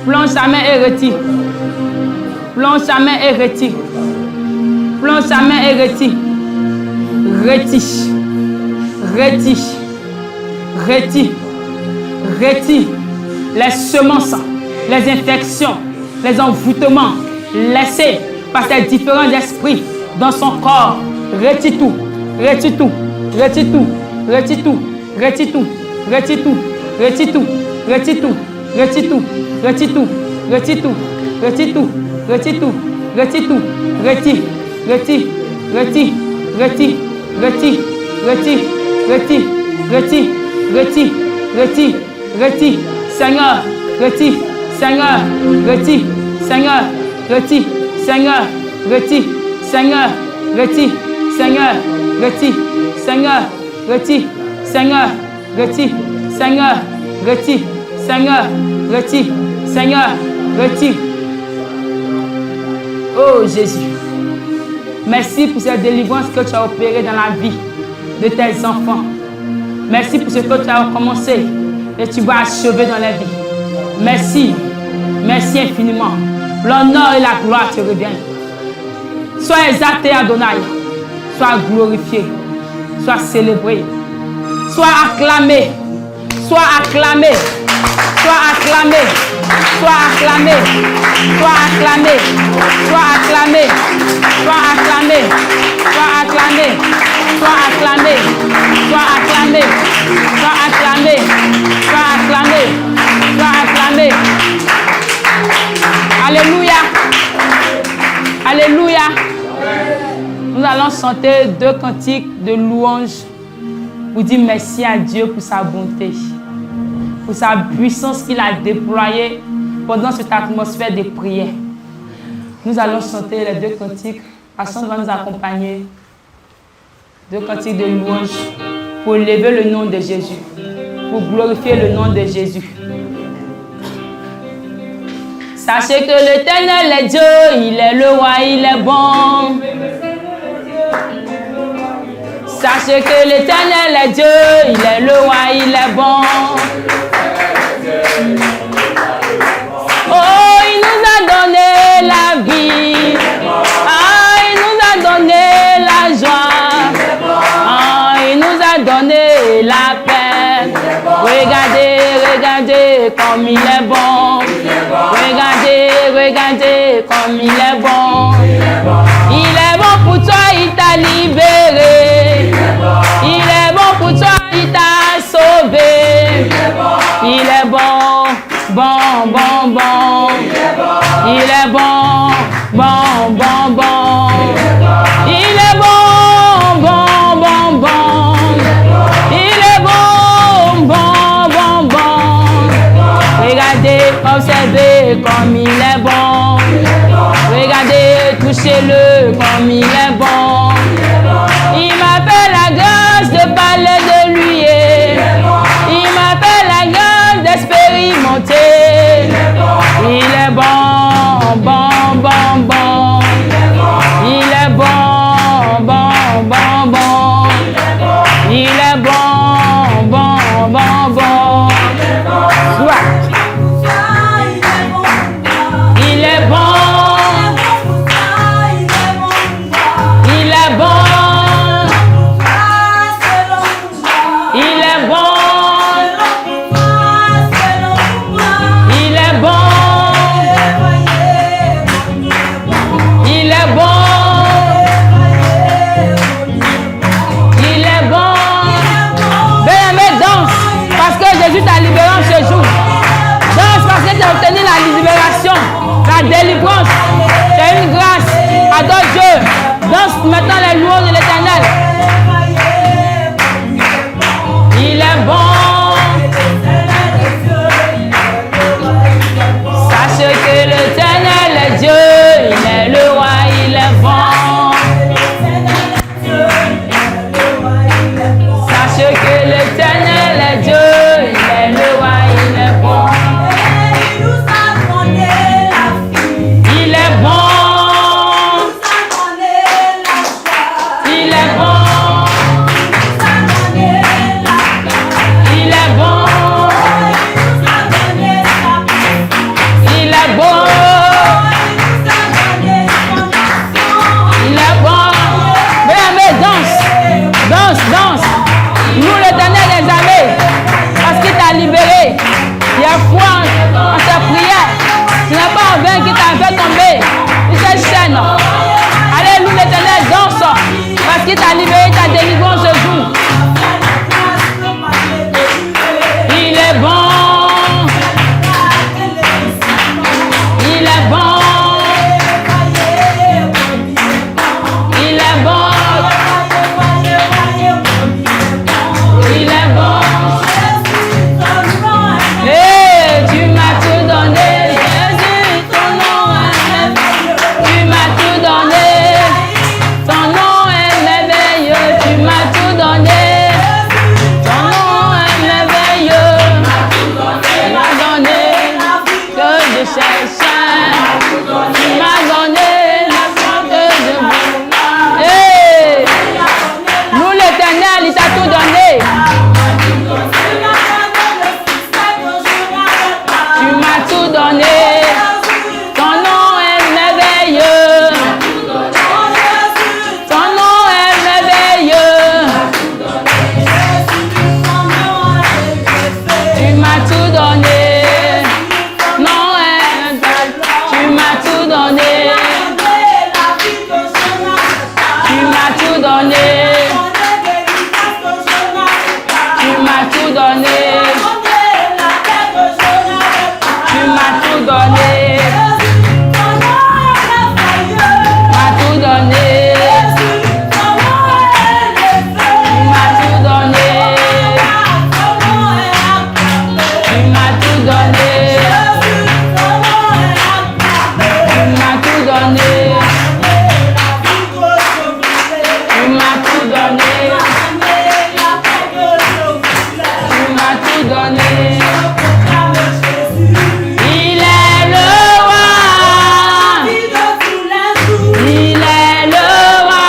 Plonge ta main et retire. Plonge ta main et retire. Plonge ta main et retire. Retire. Retire. Retire. Retire. Les semences, les infections, les envoûtements laissés par ces différents esprits dans son corps. Retire tout. Retire tout. Retire tout. Retire tout. Retire tout. Retire tout. Retire tout. Retire tout. Retire tout. Retire tout. Retire tout. Retire tout. Retire tout. Retire tout. Retire. Retire. Retire. Retire. Retire. Retire. Retire. Retire. Retire. Retire. Retire. Seigneur, retire. Seigneur, retire. Seigneur, retire. Seigneur, retire. Seigneur, retire. Seigneur, retire. Seigneur, retire. Seigneur, retire. Seigneur, retire. Seigneur, retire. Seigneur, retire. Oh Jésus, merci pour cette délivrance que tu as opérée dans la vie de tes enfants. Merci pour ce que tu as commencé et tu vas achever dans la vie. Merci. Merci infiniment. L'honneur et la gloire te reviennent. Sois exalté, Adonai. Sois glorifié. Sois célébré. Sois acclamé. Sois acclamé. Sois acclamé. Sois acclamé. Sois acclamé. Sois acclamé. Sois acclamé. Sois acclamé. Sois acclamé. Sois acclamé. Sois acclamé. Sois acclamé. Sois acclamé. Alléluia. Alléluia. Nous allons chanter 2 cantiques de louange pour dire merci à Dieu pour sa bonté, pour sa puissance qu'il a déployée pendant cette atmosphère de prière. Nous allons chanter les 2 cantiques. Passion va nous accompagner. 2 cantiques de louange pour élever le nom de Jésus, pour glorifier le nom de Jésus. Sachez que l'Éternel est Dieu, il est le roi, il est bon. Sachez que l'Éternel est Dieu, il est le roi, il est bon. Oh, il nous a donné la vie. Ah, il nous a donné la joie. Ah, il nous a donné la paix. Regardez, regardez comme il est bon. Regardez, regardez comme il est bon. Il est bon pour toi, il t'a libéré. Il est bon pour toi, il t'a sauvé. Il est bon, bon, bon, bon. Il est bon, bon, bon, bon. Il est bon, bon, bon, bon. Il est bon, bon, bon, bon. Regardez, observez comme il est bon. Regardez, touchez-le comme il est bon. Il m'appelle la grâce de parler de lui. Il m'appelle la grâce d'expérimenter. Il est bon, bon, bon, bon. Il est bon, bon, bon, bon. Il est bon, bon, bon, bon. Il est bon. Il est bon. Il est bon. Il est bon. Il est bon. Il est bon. Bien-aimé, danse parce que Jésus t'a libéré en ce jour. Danse parce que tu as obtenu la libération, la délivrance. C'est une grâce. Adore Dieu. Danse maintenant les louanges de l'Éternel. Il est bon. Sachez que l'Éternel est Dieu. Il est le roi. qui t'a libéré, ta délivrance ce jour. Il est bon. Il est bon. Il est bon. Il est bon. Hey, tu m'as tout donné, Jésus, ton nom est merveilleux. Tu m'as tout donné, ton nom est merveilleux. Tu m'as tout donné, ton nom est merveilleux. Tu m'as donné que je cherchais. Tu m'as donné la force que je voulais. Hey, nous l'Éternel, il t'a tout donné. Tu m'as tout donné, ton nom est merveilleux. Ton nom est merveilleux. Tu m'as tout donné, non tu m'as tout donné. Tu m'as tout donné. Tu m'as tout donné. Tu m'as tout donné. M'as tout donné. Tu m'as tout donné. Tu m'as tout donné. Tu m'as tout donné. Tu m'as tout donné. Tu m'as tout donné. Il est le roi. Il est le roi.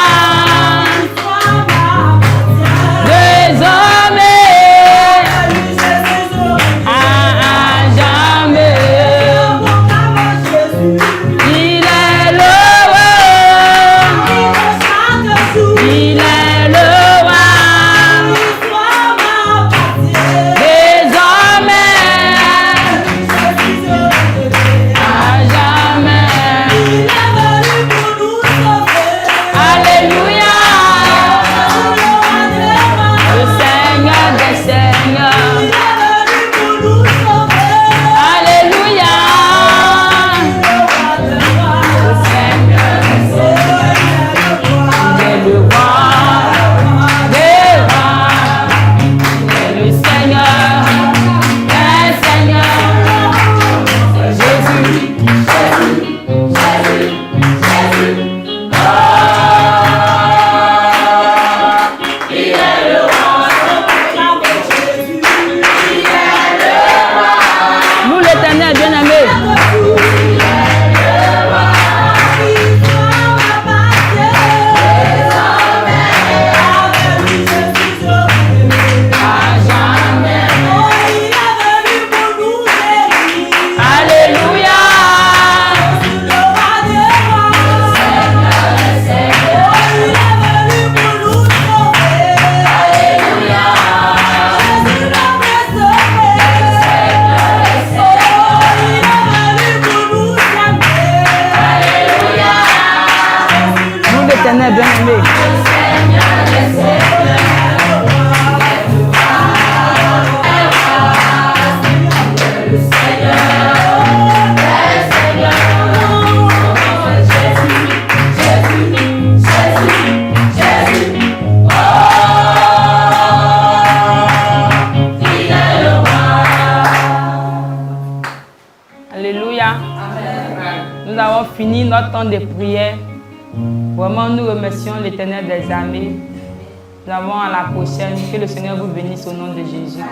Désormais, à jamais. Il est le roi. Il est le roi. Désormais, à jamais. Alléluia. Le Seigneur des Seigneurs. Alléluia. Le Seigneur des Seigneurs. Il est le roi des rois. Il est le Seigneur des Seigneurs. Jésus, Jésus, Jésus, Jésus. Il est le roi. Nous l'Éternel bien-aimé. À jamais. Alléluia. Nous l'Éternel bien-aimé. Alléluia. Nous avons fini notre temps de prière. Vraiment, nous remercions l'Éternel des armées. Nous avons à la prochaine. Que le Seigneur vous bénisse au nom de Jésus.